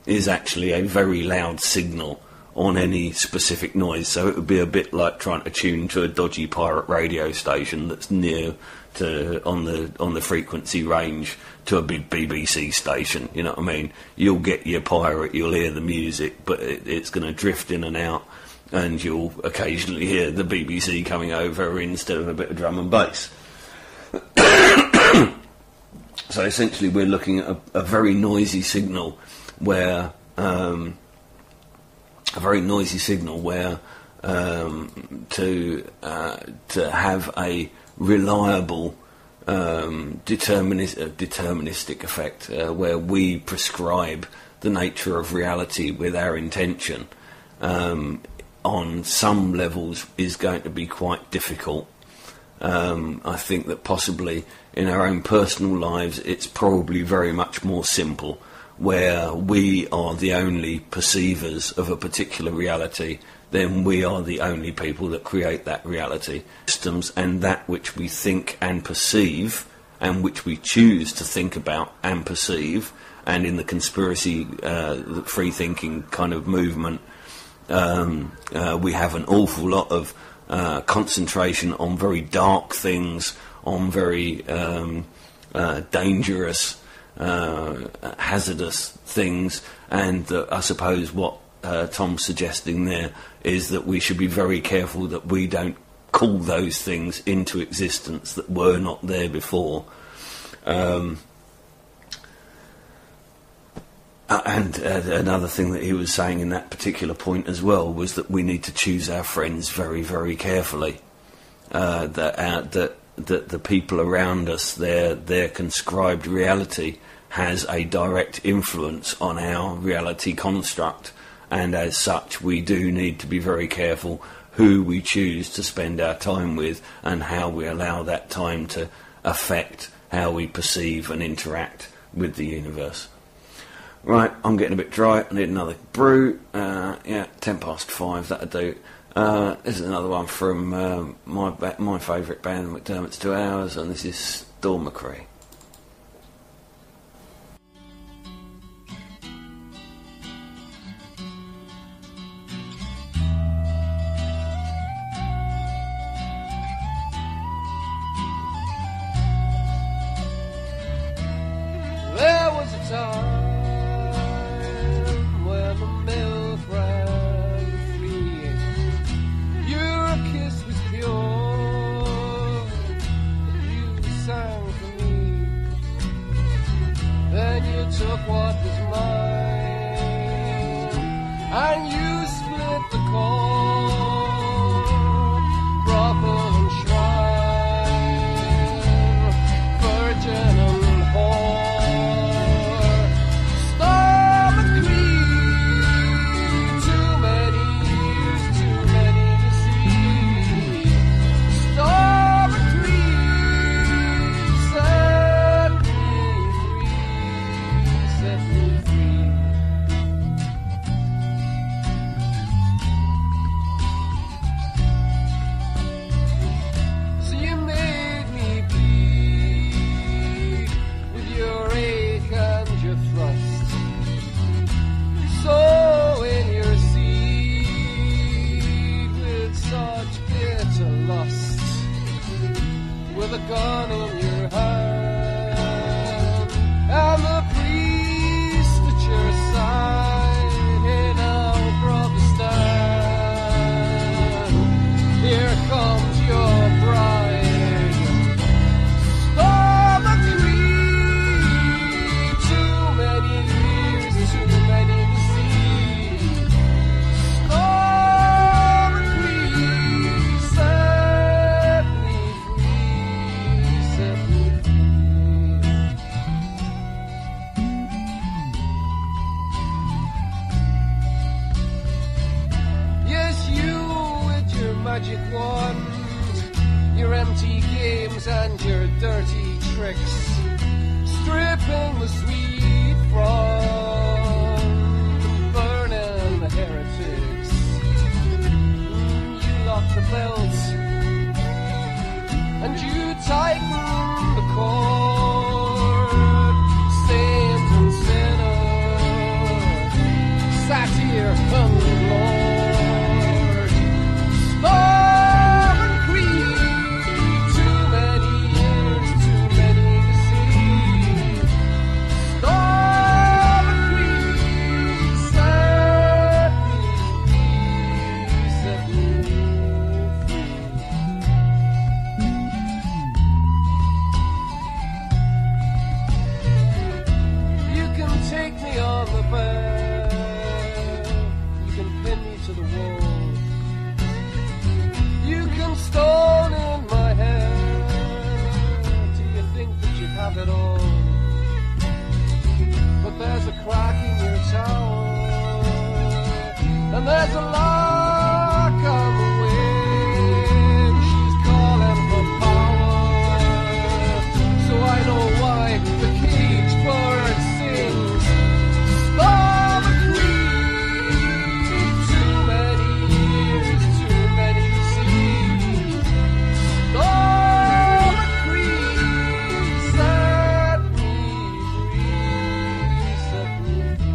is actually a very loud signal on any specific noise. So it would be a bit like trying to tune to a dodgy pirate radio station that's near to on the frequency range to a big BBC station. You know what I mean? You'll get your pirate, you'll hear the music, but it's going to drift in and out, and you'll occasionally hear the BBC coming over instead of a bit of drum and bass. So essentially we're looking at a very noisy signal where to have a reliable deterministic effect where we prescribe the nature of reality with our intention on some levels is going to be quite difficult. I think that possibly in our own personal lives it's probably very much more simple, where we are the only perceivers of a particular reality, then we are the only people that create that reality. Systems and that which we think and perceive, and which we choose to think about and perceive, and in the conspiracy, free thinking kind of movement, We have an awful lot of concentration on very dark things, on very dangerous, hazardous things, and I suppose what Tom's suggesting there is that we should be very careful that we don't call those things into existence that were not there before. And another thing that he was saying in that particular point as well was that we need to choose our friends very, very carefully. That the people around us, their conscribed reality has a direct influence on our reality construct, and as such we do need to be very careful who we choose to spend our time with and how we allow that time to affect how we perceive and interact with the universe. Right, I'm getting a bit dry. I need another brew. 5:10, that'll do. This is another one from my favourite band, McDermott's 2 Hours, and this is Storm McCree. There was a time when the milk ran free. Your kiss was pure, you sang for me. Then you took what was mine, and you split the cord, brothel and shrine, virgin and whore. With a gun in your hand and the priest at your side, hey now brother stand, here comes your bride. Storm McCree, too many years, too many to see. Storm McCree, set me free, set me free. Yes, you with your magic wand, your empty games and your dirty tricks, stripping the sweet from burning the heretics. You locked the belts and you tightened the cord. Saint and sinner, satyr and lord. Storm and creed, too many years, too many to see. Storm and creed, set me free, set me free. You can take me on the back, you can pin me to the wall, you can stone in my head till you think that you have it all. But there's a crack in your tower, and there's a lock on the wind. She's calling for power, so I know why the cage bird sings. Storm McCree, too many years, too many to see. Storm McCree, set me free, set me free.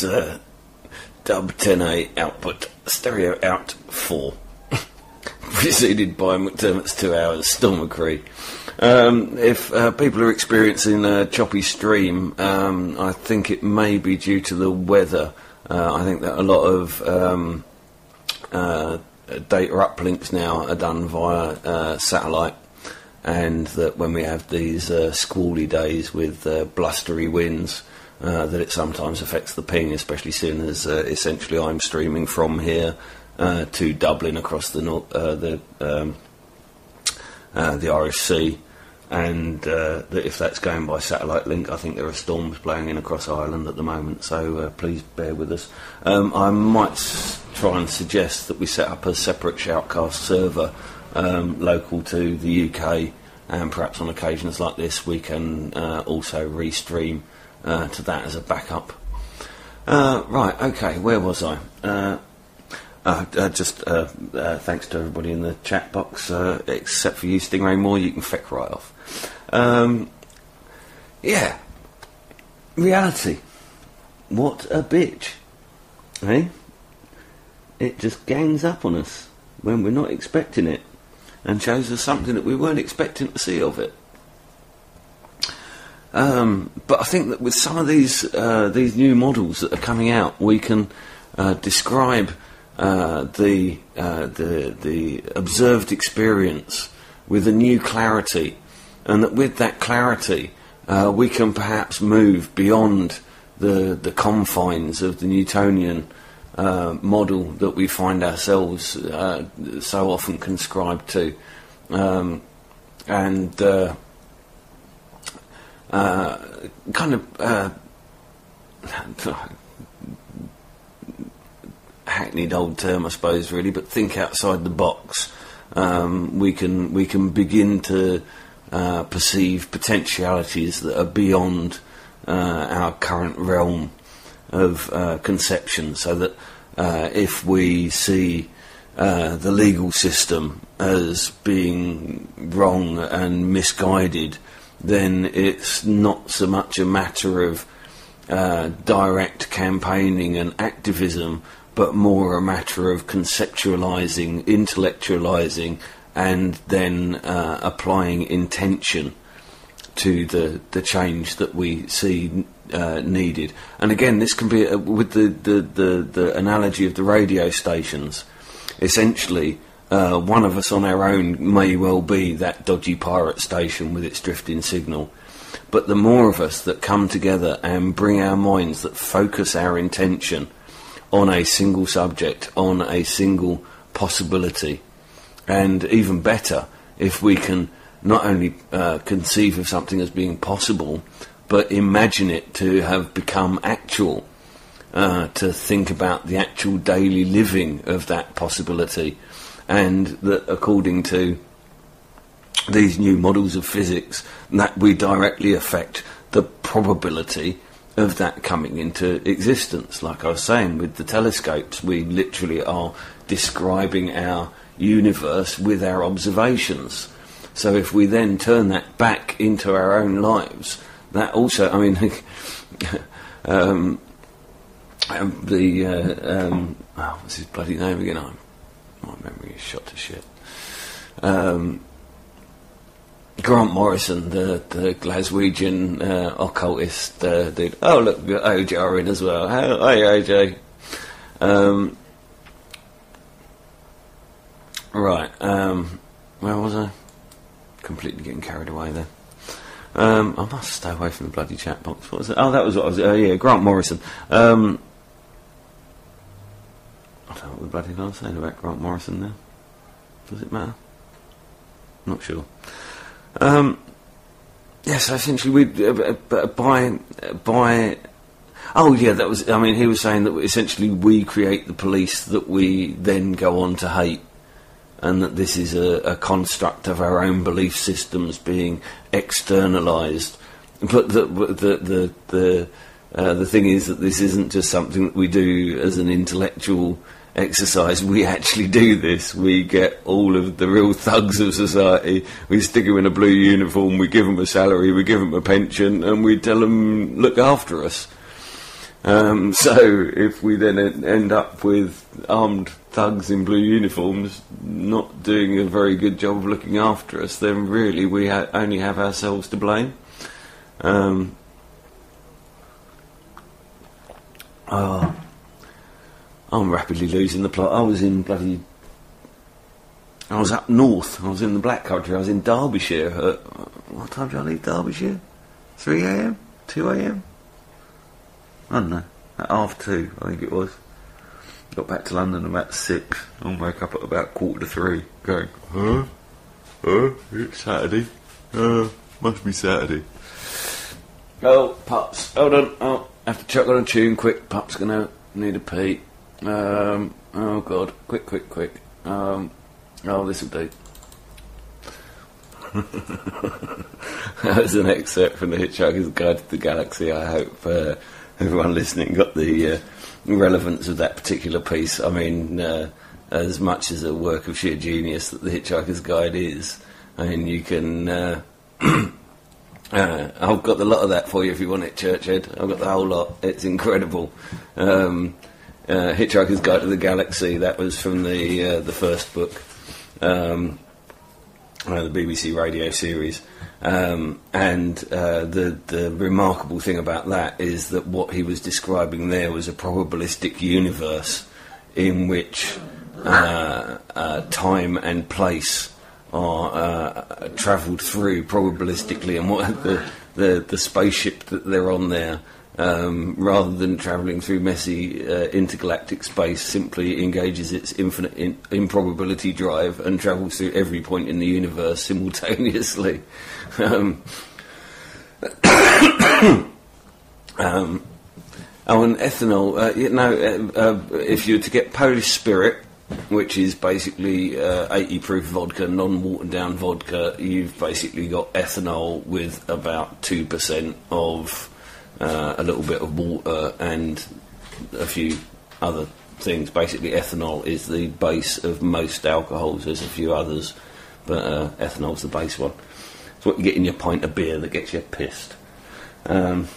was dub 10A output, stereo out 4, preceded by McDermott's 2 hours, Still McCree. If people are experiencing a choppy stream, I think it may be due to the weather. I think that a lot of data uplinks now are done via satellite, and that when we have these squally days with blustery winds, that it sometimes affects the ping, especially soon as essentially I'm streaming from here to Dublin across the Irish Sea, and that if that's going by satellite link, I think there are storms blowing in across Ireland at the moment, so please bear with us. I might try and suggest that we set up a separate Shoutcast server local to the UK, and perhaps on occasions like this we can also restream to that as a backup. Right, okay, where was I? Just thanks to everybody in the chat box, except for you, Stingray Moore, you can feck right off. Yeah, reality. What a bitch, eh? It just gangs up on us when we're not expecting it, and shows us something that we weren't expecting to see of it. But I think that with some of these new models that are coming out, we can describe the observed experience with a new clarity, and that with that clarity we can perhaps move beyond the confines of the Newtonian model that we find ourselves so often conscribed to, and kind of hackneyed old term, I suppose, really, but think outside the box. We can begin to perceive potentialities that are beyond our current realm of conception, so that if we see the legal system as being wrong and misguided, then it's not so much a matter of direct campaigning and activism, but more a matter of conceptualising, intellectualising, and then applying intention to the change that we see needed. And again, this can be with the analogy of the radio stations. Essentially, one of us on our own may well be that dodgy pirate station with its drifting signal, but the more of us that come together and bring our minds, that focus our intention on a single subject, on a single possibility, and even better, if we can not only conceive of something as being possible, but imagine it to have become actual, to think about the actual daily living of that possibility, and that according to these new models of physics, that we directly affect the probability of that coming into existence. Like I was saying with the telescopes, we literally are describing our universe with our observations. So if we then turn that back into our own lives, that also, I mean, what's his bloody name again? My memory is shot to shit. Grant Morrison, the Glaswegian occultist dude. Oh, look, we've got OJ in as well. Hey, OJ. Right, where was I? Completely getting carried away there. I must stay away from the bloody chat box. What was it? Oh, that was what I was... yeah, Grant Morrison. I don't know what the bloody hell I was saying about Grant Morrison now. Does it matter? Not sure. Yeah, so essentially we by oh yeah, that was, I mean, he was saying that essentially we create the police that we then go on to hate, and that this is a construct of our own belief systems being externalised. But the thing is that this isn't just something that we do as an intellectual exercise. We actually do this. We get all of the real thugs of society, we stick them in a blue uniform, we give them a salary, we give them a pension, and we tell them, look after us. So if we then end up with armed thugs in blue uniforms not doing a very good job of looking after us, then really we only have ourselves to blame. I'm rapidly losing the plot. I was up north. I was in the Black Country. I was in Derbyshire. What time did I leave Derbyshire? 3 a.m? 2 a.m? I don't know. At 2:30, I think it was. Got back to London about 6. I woke up at about 2:45, going, it's Saturday. Must be Saturday. Oh, Pups. Hold on. Oh, have to chuck on a tune quick. Pup's gonna need a pee. Oh God. Quick. Oh, this'll do. That was an excerpt from the Hitchhiker's Guide to the Galaxy. I hope everyone listening got the relevance of that particular piece. I mean, as much as a work of sheer genius that the Hitchhiker's Guide is, I mean, you can... I've got a lot of that for you if you want it, Churchhead. I've got the whole lot. It's incredible. Hitchhiker's Guide to the Galaxy, that was from the first book, the BBC radio series. And the remarkable thing about that is that what he was describing there was a probabilistic universe in which time and place are travelled through probabilistically, and what the spaceship that they're on there, rather than travelling through messy intergalactic space, simply engages its infinite improbability drive and travels through every point in the universe simultaneously. And ethanol, if you were to get Polish spirit, which is basically 80 proof vodka, non-watered down vodka, you've basically got ethanol with about 2% of a little bit of water and a few other things. Basically ethanol is the base of most alcohols. There's a few others, but ethanol's the base one. It's what you get in your pint of beer that gets you pissed. Not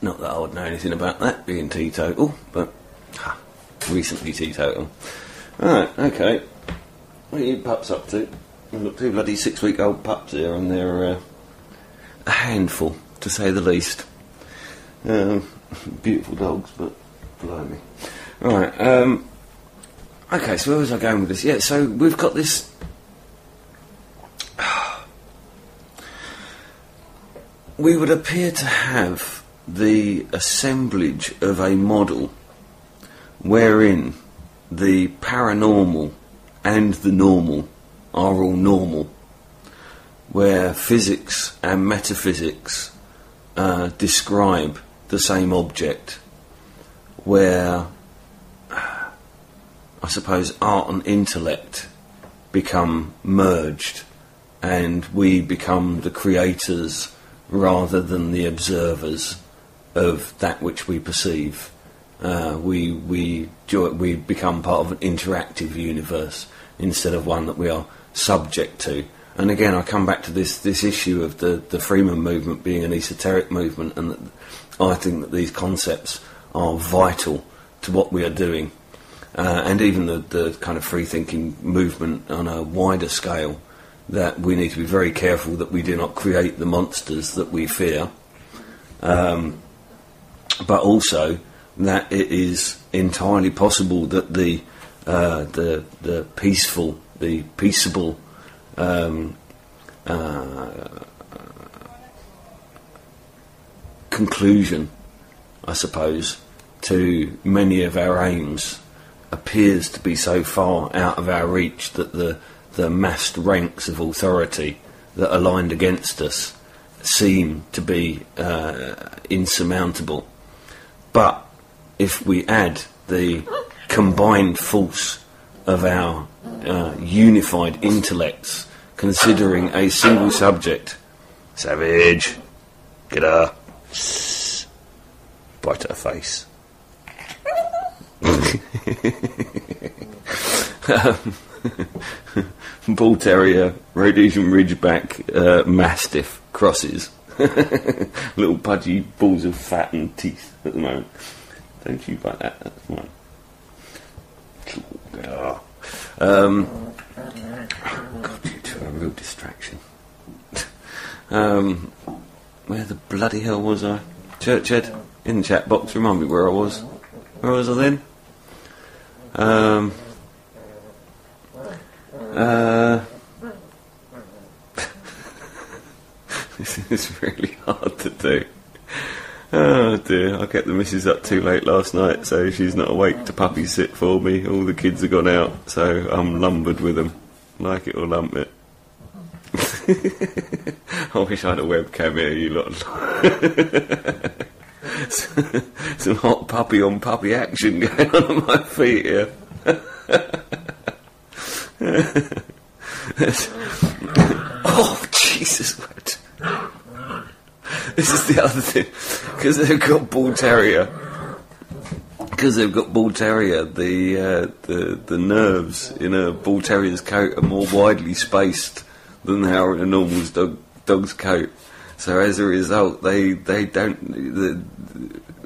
that I would know anything about that, being teetotal, but recently teetotal. Right, okay. What are you pups up to? We've got 2 bloody 6-week-old pups here, and they're a handful, to say the least. Beautiful dogs, but blimey. Right, okay, so where was I going with this? Yeah, so we've got this... we would appear to have the assemblage of a model wherein the paranormal and the normal are all normal, where physics and metaphysics describe the same object, where I suppose art and intellect become merged and we become the creators rather than the observers of that which we perceive. We become part of an interactive universe instead of one that we are subject to. And again, I come back to this issue of the Freeman movement being an esoteric movement, and that I think that these concepts are vital to what we are doing, and even the kind of free-thinking movement on a wider scale, that we need to be very careful that we do not create the monsters that we fear, but also that it is entirely possible that the peaceable conclusion, I suppose, to many of our aims appears to be so far out of our reach that the massed ranks of authority that are lined against us seem to be insurmountable. But if we add the combined force of our unified intellects, considering a single subject, savage, get her, bite her face. Bull Terrier, Rhodesian Ridgeback, Mastiff crosses. Little pudgy balls of fat and teeth at the moment. Don't you bite that? That's mine. God, you two are a real distraction. Where the bloody hell was I? Churchhead? In the chat box, remind me where I was. Where was I then? This is really hard to do. Oh dear, I kept the missus up too late last night, so she's not awake to puppy sit for me. All the kids have gone out, so I'm lumbered with them. Like it or lump it. I wish I had a webcam here, you lot. Some hot puppy on puppy action going on at my feet here. Oh, Jesus. This is the other thing. Because they've got bull terrier. The nerves in a bull terrier's coat are more widely spaced than they are in a normal dog's coat. So as a result, they don't.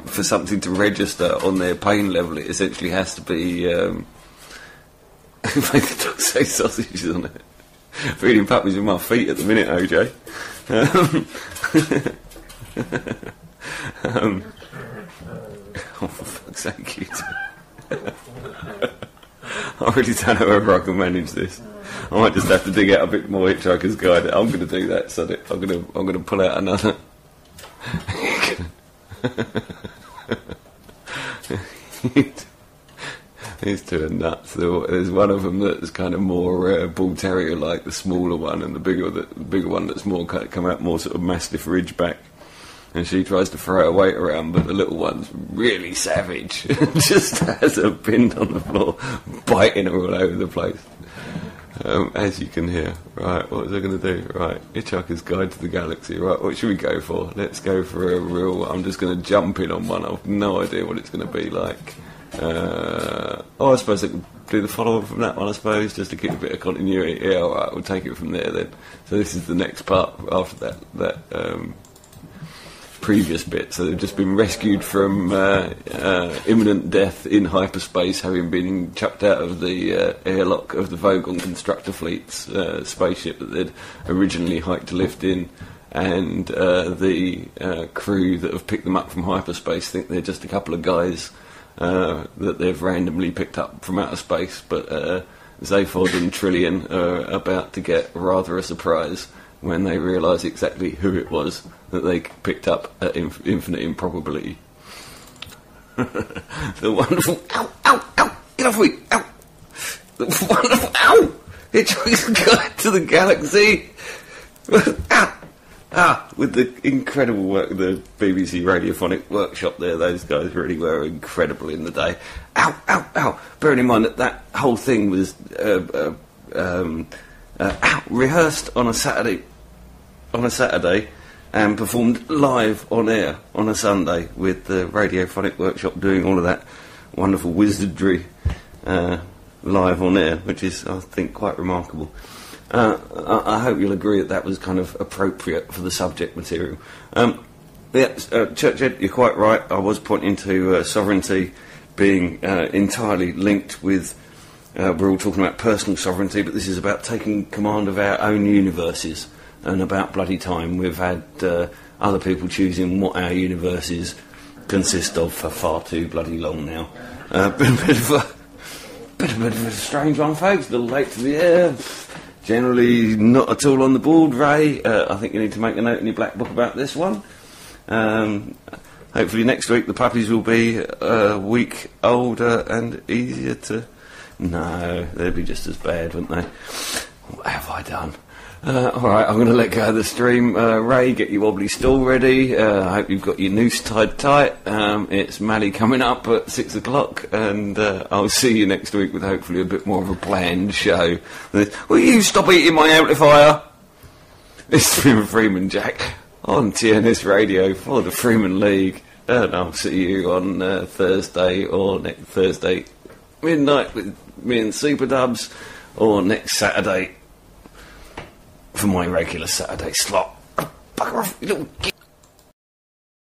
For something to register on their pain level, it essentially has to be. Make the dog say sausages on it. Feeding puppies with my feet at the minute, OJ. Oh, for fuck's sake, you two. I really don't know whether I can manage this. I might just have to dig out a bit more Hitchhiker's Guide. I'm going to do that, so I'm going to pull out another. These two are nuts. There's one of them that's kind of more bull terrier like, the smaller one, and the bigger one that's more come out more sort of Mastiff Ridgeback. And she tries to throw her weight around, but the little one's really savage. Just has her pinned on the floor, biting her all over the place. As you can hear. Right, what was I going to do? Right, Hitchhiker's Guide to the Galaxy. Right, what should we go for? Let's go for a real... I'm just going to jump in on one. I've no idea what it's going to be like. I suppose I could do the follow-up from that one, I suppose, just to keep a bit of continuity. Yeah, alright, we'll take it from there then. So this is the next part after that previous bit. So they've just been rescued from imminent death in hyperspace, having been chucked out of the airlock of the Vogon Constructor Fleet's spaceship that they'd originally hiked to lift in. And the crew that have picked them up from hyperspace think they're just a couple of guys that they've randomly picked up from outer space, but Zaphod and Trillian are about to get rather a surprise when they realise exactly who it was that they picked up at infinite improbability. The wonderful... Ow! Ow! Ow! Get off me! Ow! The wonderful... Ow! Hitchhiker's Guide to the Galaxy! Ow! With the incredible work of the BBC Radiophonic Workshop there, those guys really were incredible in the day. Ow, ow, ow! Bearing in mind that whole thing was rehearsed on a Saturday, and performed live on air on a Sunday, with the Radiophonic Workshop doing all of that wonderful wizardry live on air, which is, I think, quite remarkable. I hope you'll agree that was kind of appropriate for the subject material. Churchhead, you're quite right. I was pointing to sovereignty being entirely linked with... we're all talking about personal sovereignty, but this is about taking command of our own universes, and about bloody time we've had other people choosing what our universes consist of for far too bloody long now. Bit of a strange one, folks. A little late to the air. Generally not at all on the board, Ray. I think you need to make a note in your black book about this one. Hopefully next week the puppies will be a week older and easier to... No, they'd be just as bad, wouldn't they? What have I done? Alright, I'm going to let go of the stream. Ray, get your wobbly stool ready. I hope you've got your noose tied tight. It's Mally coming up at 6 o'clock, and I'll see you next week with hopefully a bit more of a planned show. Will you stop eating my amplifier? This has been Freemanjack on TNS Radio for the Freeman League, and I'll see you on Thursday or next Thursday midnight with me and Super Dubs, or next Saturday for my regular Saturday slot. Bugger off, you little